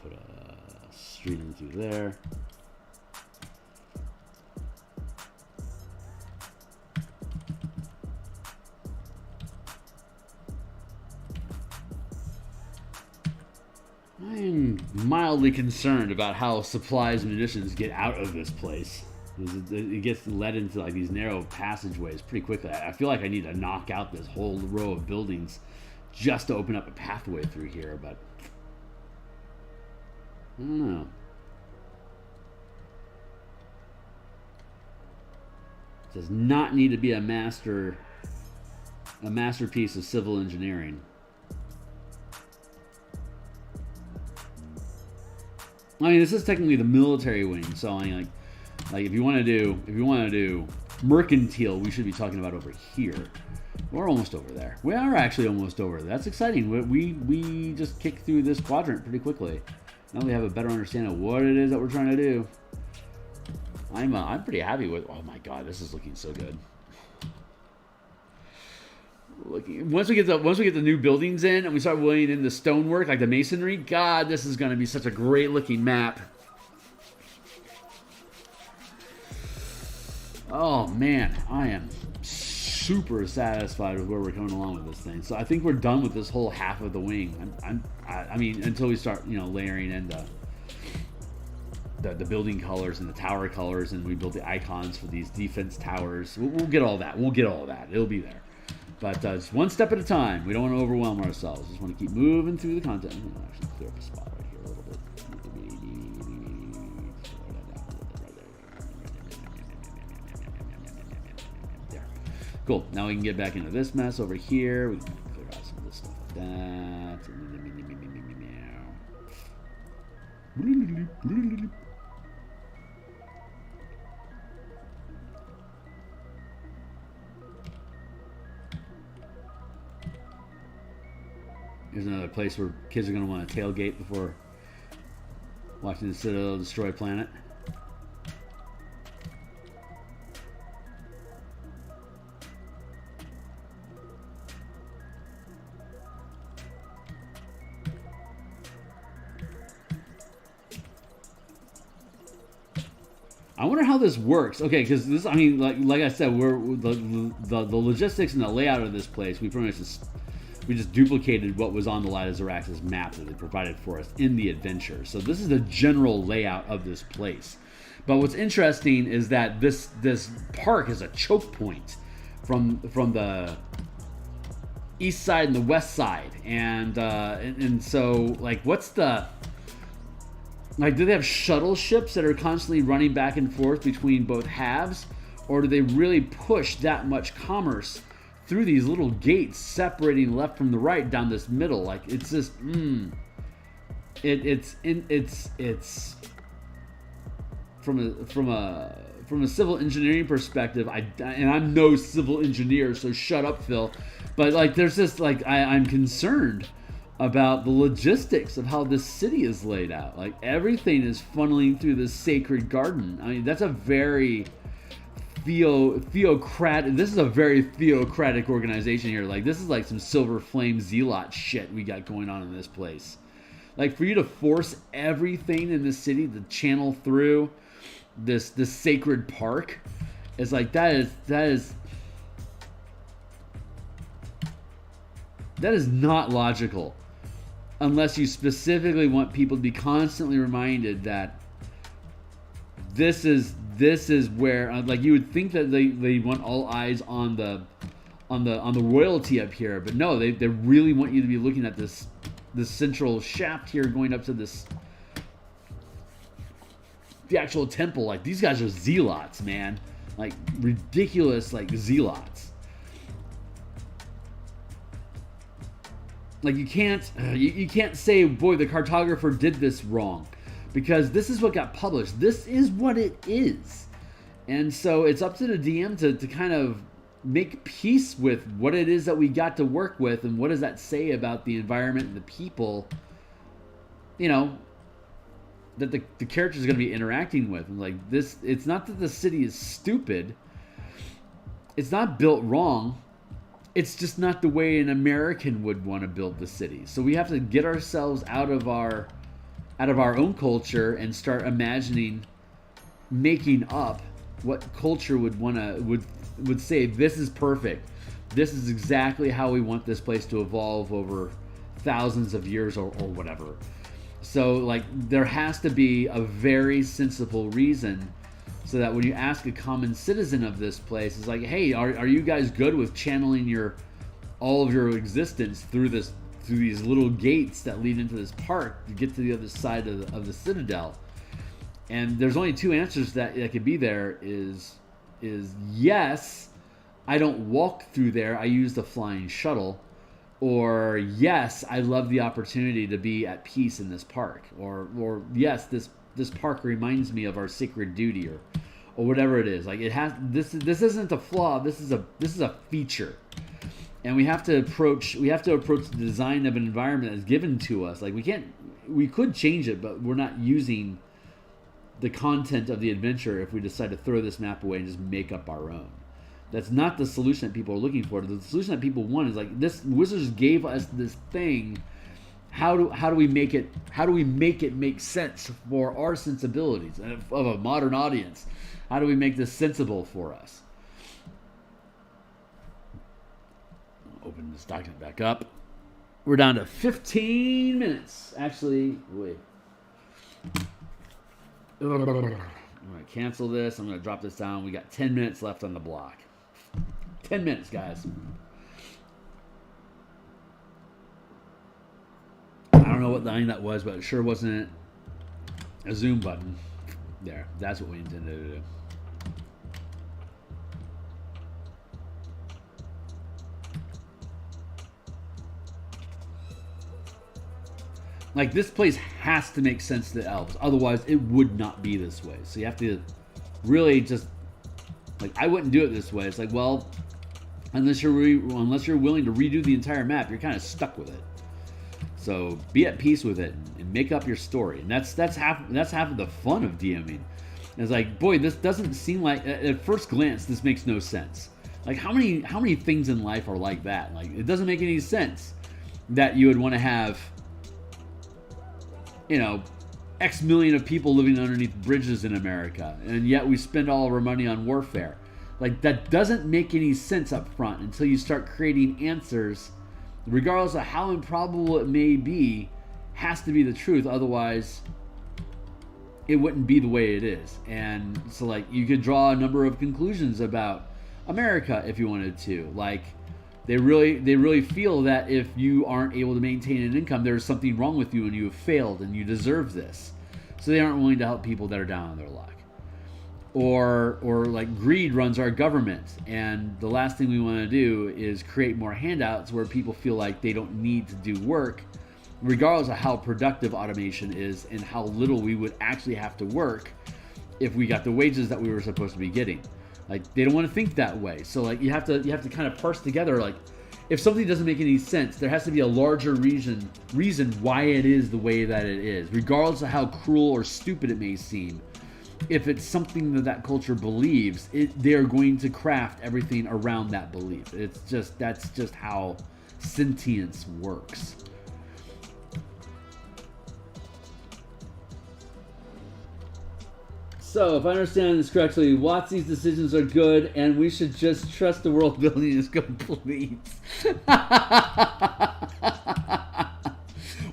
Put a street in through there. I'm mildly concerned about how supplies and munitions get out of this place. It gets led into like these narrow passageways pretty quickly. I feel like I need to knock out this whole row of buildings just to open up a pathway through here, but I don't know. It does not need to be a masterpiece of civil engineering. I mean, this is technically the military wing, so I mean, like if you want to do mercantile, we should be talking about over here. We're almost over there. We are actually almost over there. That's exciting. We just kicked through this quadrant pretty quickly. Now we have a better understanding of what it is that we're trying to do. I'm pretty happy with. Oh my god, this is looking so good. Once we get the new buildings in and we start laying in the stonework, like the masonry, god, this is going to be such a great looking map. Oh man, I am super satisfied with where we're coming along with this thing. So I think we're done with this whole half of the wing. I mean, until we start, layering in the building colors and the tower colors, and we build the icons for these defense towers. We'll get all that. It'll be there. But just one step at a time. We don't want to overwhelm ourselves. Just want to keep moving through the content. I'm going to actually clear up a spot right here a little bit. There. Cool. Now we can get back into this mess over here. We can clear out some of this stuff like that. Here's another place where kids are going to want to tailgate before watching the Citadel destroy a planet. I wonder how this works. Okay, because this, I mean, like I said, we're the logistics and the layout of this place. We pretty much just duplicated what was on the Light of Xaryxis map that they provided for us in the adventure. So this is the general layout of this place. But what's interesting is that this park is a choke point from the east side and the west side, and so like what's the do they have shuttle ships that are constantly running back and forth between both halves, or do they really push that much commerce through these little gates separating left from the right down this middle? Like it's just it's from a civil engineering perspective. And I'm no civil engineer, so shut up, Phil. But like there's this I'm concerned about the logistics of how this city is laid out. Like everything is funneling through this sacred garden. I mean, that's a very theocratic. This is a very theocratic organization here. Like this is like some Silver Flame zealot shit we got going on in this place. Like for you to force everything in the city to channel through this sacred park is like that is not logical. Unless you specifically want people to be constantly reminded that this is where, like, you would think that they want all eyes on the royalty up here, but no, they really want you to be looking at this central shaft here going up to the actual temple. Like these guys are zealots, man, like ridiculous, like zealots. Like you can't say, boy, the cartographer did this wrong, because this is what got published. This is what it is. And so it's up to the DM to kind of make peace with what it is that we got to work with, and what does that say about the environment and the people, you know, that the characters are going to be interacting with. And like this, it's not that the city is stupid. It's not built wrong. It's just not the way an American would want to build the city. So we have to get ourselves out of our own culture and start imagining, making up what culture would say, this is perfect. This is exactly how we want this place to evolve over thousands of years or whatever. So like there has to be a very sensible reason, so that when you ask a common citizen of this place, it's like, hey, are you guys good with channeling all of your existence through these little gates that lead into this park to get to the other side of the Citadel? And there's only two answers that could be there. Is yes, I don't walk through there, I use the flying shuttle. Or yes, I love the opportunity to be at peace in this park. Or yes, this park reminds me of our sacred duty, or whatever it is. Like it has this isn't a flaw. This is a feature, and we have to approach the design of an environment that's given to us. Like we could change it, but we're not using the content of the adventure if we decide to throw this map away and just make up our own. That's not the solution that people are looking for. The solution that people want is like, this Wizards gave us this thing. How do we make it make sense for our sensibilities of a modern audience? How do we make this sensible for us? Open this document back up. We're down to 15 minutes. Actually, wait. I'm going to cancel this. I'm going to drop this down. We got 10 minutes left on the block. 10 minutes, guys. I don't know what line that was, but it sure wasn't a zoom button. There, that's what we intended to do. Like, this place has to make sense to the elves. Otherwise, it would not be this way. So you have to really just... Like, I wouldn't do it this way. It's like, well, unless you're willing to redo the entire map, you're kind of stuck with it. So be at peace with it and make up your story. And that's half of the fun of DMing. It's like, boy, this doesn't seem like, at first glance, this makes no sense. Like, how many things in life are like that? Like, it doesn't make any sense that you would want to have, you know, X million of people living underneath bridges in America, and yet we spend all of our money on warfare. Like, that doesn't make any sense up front until you start creating answers, regardless of how improbable it may be, has to be the truth. Otherwise, it wouldn't be the way it is. And so, like, you could draw a number of conclusions about America if you wanted to. Like, they really feel that if you aren't able to maintain an income, there's something wrong with you and you have failed and you deserve this. So they aren't willing to help people that are down on their luck. Or like, greed runs our government, and the last thing we want to do is create more handouts where people feel like they don't need to do work, regardless of how productive automation is and how little we would actually have to work if we got the wages that we were supposed to be getting. Like, they don't want to think that way. So, like, you have to kind of parse together, like, if something doesn't make any sense, there has to be a larger reason why it is the way that it is, regardless of how cruel or stupid it may seem. If it's something that culture believes, they're going to craft everything around that belief. That's just how sentience works. So, if I understand this correctly, WotC's decisions are good, and we should just trust the world building is complete.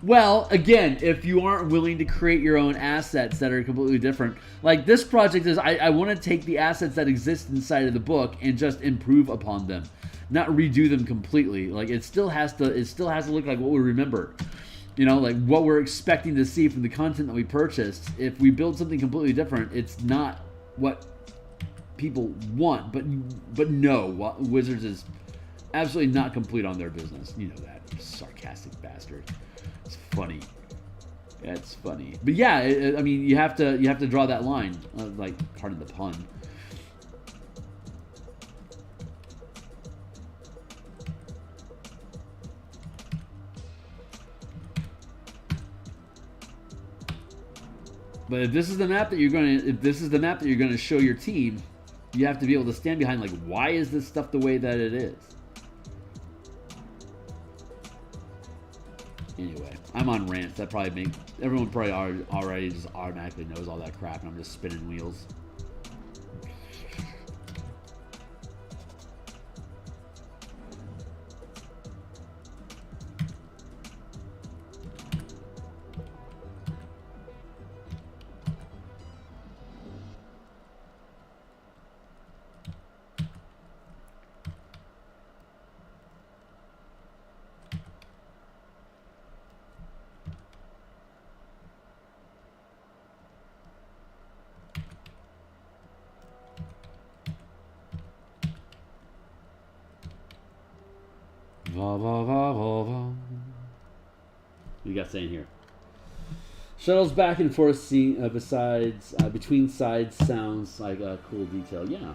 Well, again, if you aren't willing to create your own assets that are completely different, like this project is, I want to take the assets that exist inside of the book and just improve upon them, not redo them completely. Like, it still has to look like what we remember. You know, like what we're expecting to see from the content that we purchased. If we build something completely different, it's not what people want. But no, Wizards is absolutely not complete on their business. You know that, sarcastic bastard. It's funny. It's funny. But yeah, I mean, you have to draw that line. Like, pardon the pun. But if this is the map that you're going to show your team, you have to be able to stand behind, like, why is this stuff the way that it is? Anyway, I'm on rants. That probably everyone probably already just automatically knows all that crap, and I'm just spinning wheels. What you got saying here? Shuttles back and forth between sides sounds like a cool detail. Yeah.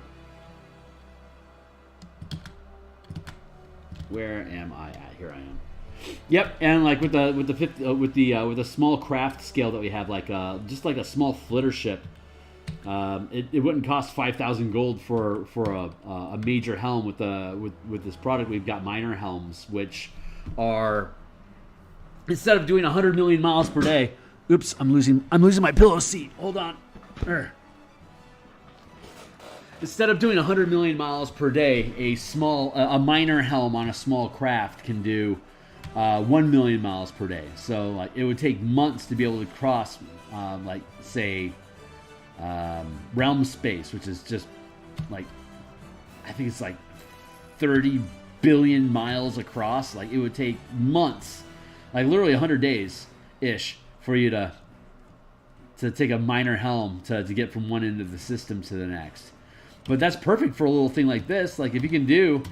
Where am I at? Here I am. Yep, and like with the small craft scale that we have, like just like a small flitter ship. It wouldn't cost 5,000 gold for a major helm. With this product, we've got minor helms, which are, instead of doing 100 million miles per day. Oops, I'm losing my pillow seat. Hold on. Instead of doing 100 million miles per day, a minor helm on a small craft can do 1 million miles per day. So, like, it would take months to be able to cross, like, say, realm space, which is just like, I think it's like 30 billion miles across. Like, it would take months, like literally 100 days ish, for you to take a minor helm to get from one end of the system to the next. But that's perfect for a little thing like this. Like, if you can do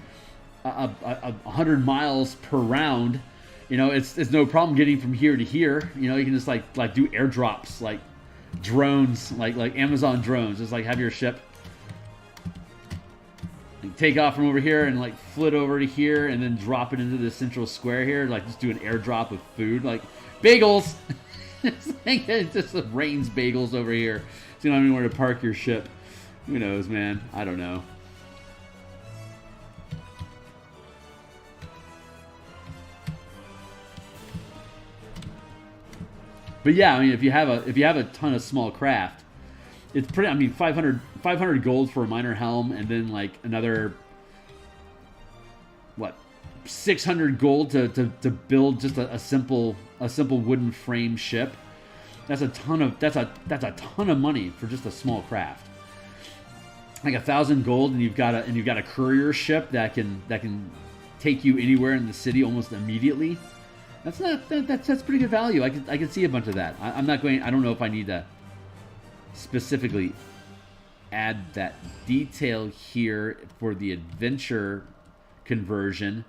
100 miles per round, you know, it's no problem getting from here to here. You know, you can just like do airdrops, like drones, like Amazon drones. Just like have your ship, take off from over here and like flit over to here and then drop it into the central square here. Like just do an airdrop of food, like bagels. It just rains bagels over here. So you don't have anywhere to park your ship. Who knows, man? I don't know. But yeah, I mean, if you have a ton of small craft, it's pretty. I mean, 500 gold for a minor helm, and then like another what 600 gold to build just a simple wooden frame ship. That's a ton of money for just a small craft. Like 1,000 gold, and you've got a courier ship that can take you anywhere in the city almost immediately. That's pretty good value. I can see a bunch of that. I don't know if I need to specifically add that detail here for the adventure conversion,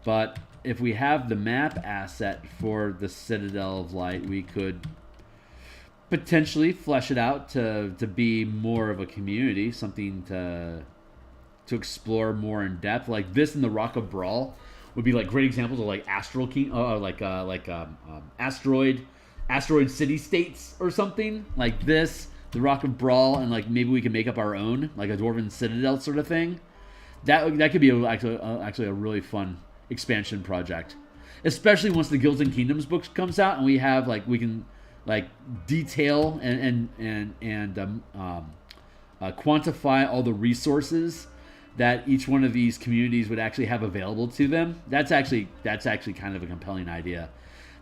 but if we have the map asset for the Citadel of Light, we could potentially flesh it out to be more of a community, something to explore more in depth. Like this in the Rock of Brawl would be like great examples of like Astral King, asteroid city states or something like this. The Rock of Brawl, and like maybe we can make up our own, like a Dwarven Citadel sort of thing. That could be actually a really fun expansion project, especially once the Guilds and Kingdoms book comes out and we can detail and quantify all the resources that each one of these communities would actually have available to them. That's actually kind of a compelling idea.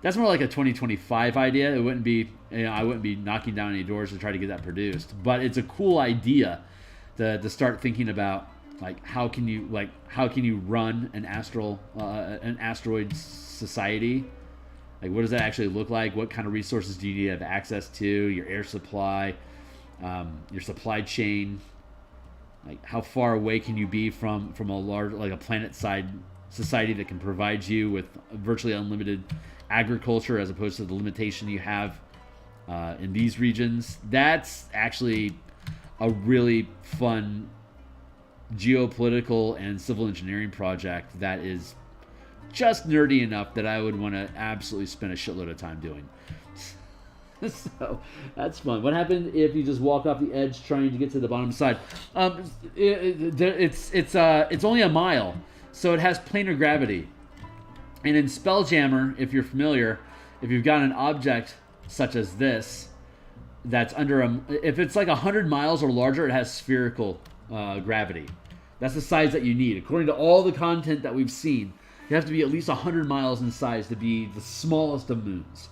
That's more like a 2025 idea. It wouldn't be, I wouldn't be knocking down any doors to try to get that produced. But it's a cool idea to start thinking about, like how can you run an asteroid society? Like what does that actually look like? What kind of resources do you need to have access to? Your air supply, your supply chain. Like how far away can you be from a large, like a planet-side society that can provide you with virtually unlimited agriculture as opposed to the limitation you have in these regions? That's actually a really fun geopolitical and civil engineering project that is just nerdy enough that I would want to absolutely spend a shitload of time doing. So that's fun. What happened if you just walk off the edge trying to get to the bottom side? It's only a mile, so it has planar gravity. And in Spelljammer, if you're familiar, if you've got an object such as this that's under if it's like 100 miles or larger, it has spherical gravity. That's the size that you need. According to all the content that we've seen, you have to be at least 100 miles in size to be the smallest of moons.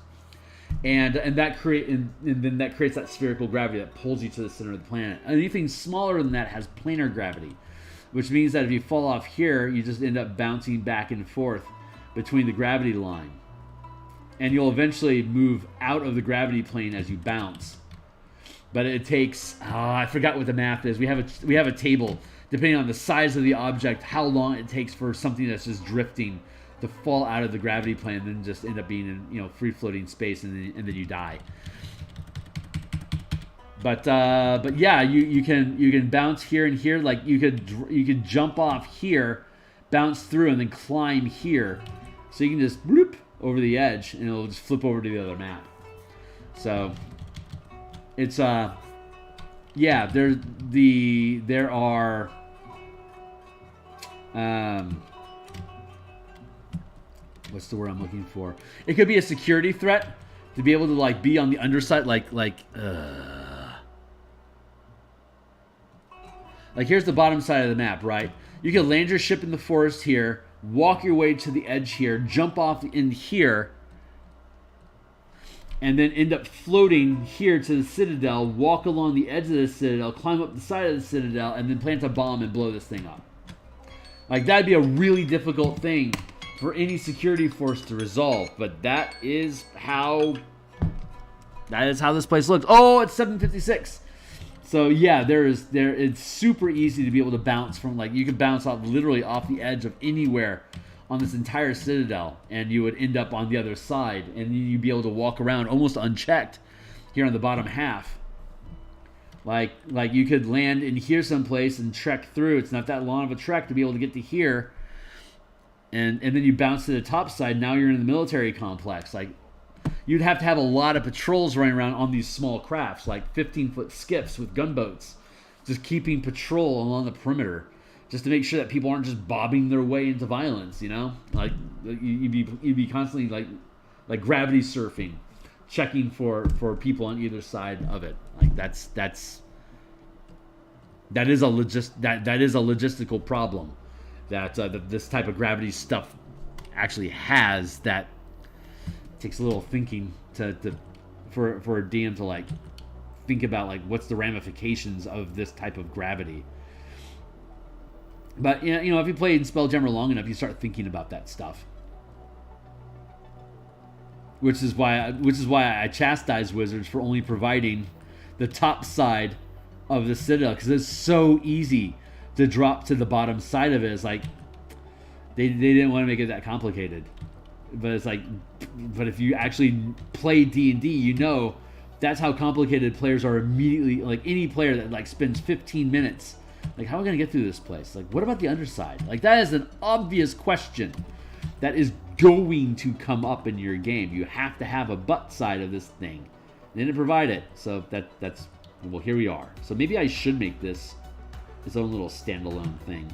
And then that creates that spherical gravity that pulls you to the center of the planet. Anything smaller than that has planar gravity, which means that if you fall off here, you just end up bouncing back and forth between the gravity line. And you'll eventually move out of the gravity plane as you bounce. But it takes, I forgot what the math is. We have a table, depending on the size of the object, how long it takes for something that's just drifting to fall out of the gravity plane and then just end up being in free floating space and then you die. But yeah, you can bounce here and here. Like you could jump off here, bounce through, and then climb here. So you can just bloop over the edge and it'll just flip over to the other map. So it's yeah, there are what's the word I'm looking for? It could be a security threat to be able to like be on the underside, like here's the bottom side of the map, right? You can land your ship in the forest here, walk your way to the edge here, jump off in here, and then end up floating here to the Citadel, walk along the edge of the Citadel, climb up the side of the Citadel, and then plant a bomb and blow this thing up. Like, that'd be a really difficult thing for any security force to resolve, but that is how this place looks. Oh, it's 7:56. So yeah, it's super easy to be able to bounce from, like, you could bounce off literally off the edge of anywhere on this entire Citadel, and you would end up on the other side, and you'd be able to walk around almost unchecked here on the bottom half Like you could land in here someplace and trek through. It's not that long of a trek to be able to get to here. And then you bounce to the top side. Now you're in the military complex. Like, you'd have to have a lot of patrols running around on these small crafts, like 15-foot skiffs with gunboats, just keeping patrol along the perimeter, just to make sure that people aren't just bobbing their way into violence. You know, like you'd be constantly like gravity surfing, checking for people on either side of it. Like that is a logistical problem that this type of gravity stuff actually has. That takes a little thinking for a DM to like think about like what's the ramifications of this type of gravity. But you know, if you play in Spelljammer long enough, you start thinking about that stuff. Which is why I chastise wizards for only providing the top side of the Citadel, because it's so easy to drop to the bottom side of it. It's like they didn't want to make it that complicated. But it's like, but if you actually play D&D, you know that's how complicated players are immediately. Like any player that like spends 15 minutes, like, how am I going to get through this place? Like, what about the underside? Like, that is an obvious question that is going to come up in your game. You have to have a butt side of this thing. They didn't provide it, so that's well, here we are. So maybe I should make this its own little standalone thing.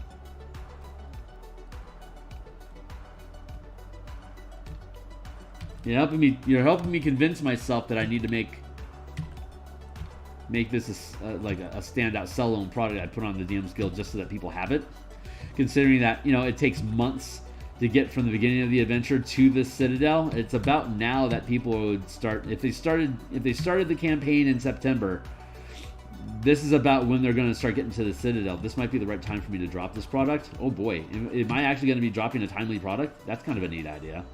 You're helping me convince myself that I need to make this like a standout sell-alone product I put on the DMs Guild just so that people have it. Considering that, you know, it takes months to get from the beginning of the adventure to the Citadel. It's about now that people would start, if they started the campaign in September, this is about when they're going to start getting to the Citadel. This might be the right time for me to drop this product. Oh boy, am I actually going to be dropping a timely product? That's kind of a neat idea.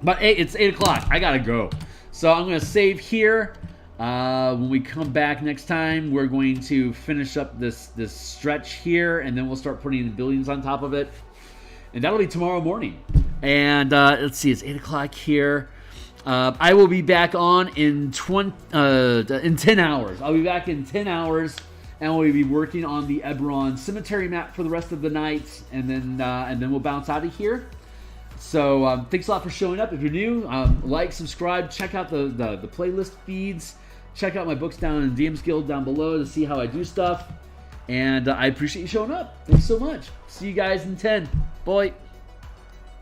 But hey, it's 8 o'clock. I gotta go. So I'm going to save here. When we come back next time, we're going to finish up this stretch here, and then we'll start putting the buildings on top of it. And that'll be tomorrow morning. And let's see, it's 8 o'clock here. I will be back on in 10 hours. I'll be back in 10 hours, and we'll be working on the Eberron Cemetery map for the rest of the night, and then we'll bounce out of here. So thanks a lot for showing up. If you're new, like, subscribe, check out the playlist feeds. Check out my books down in DMs Guild down below to see how I do stuff. And I appreciate you showing up. Thanks so much. See you guys in 10. Bye.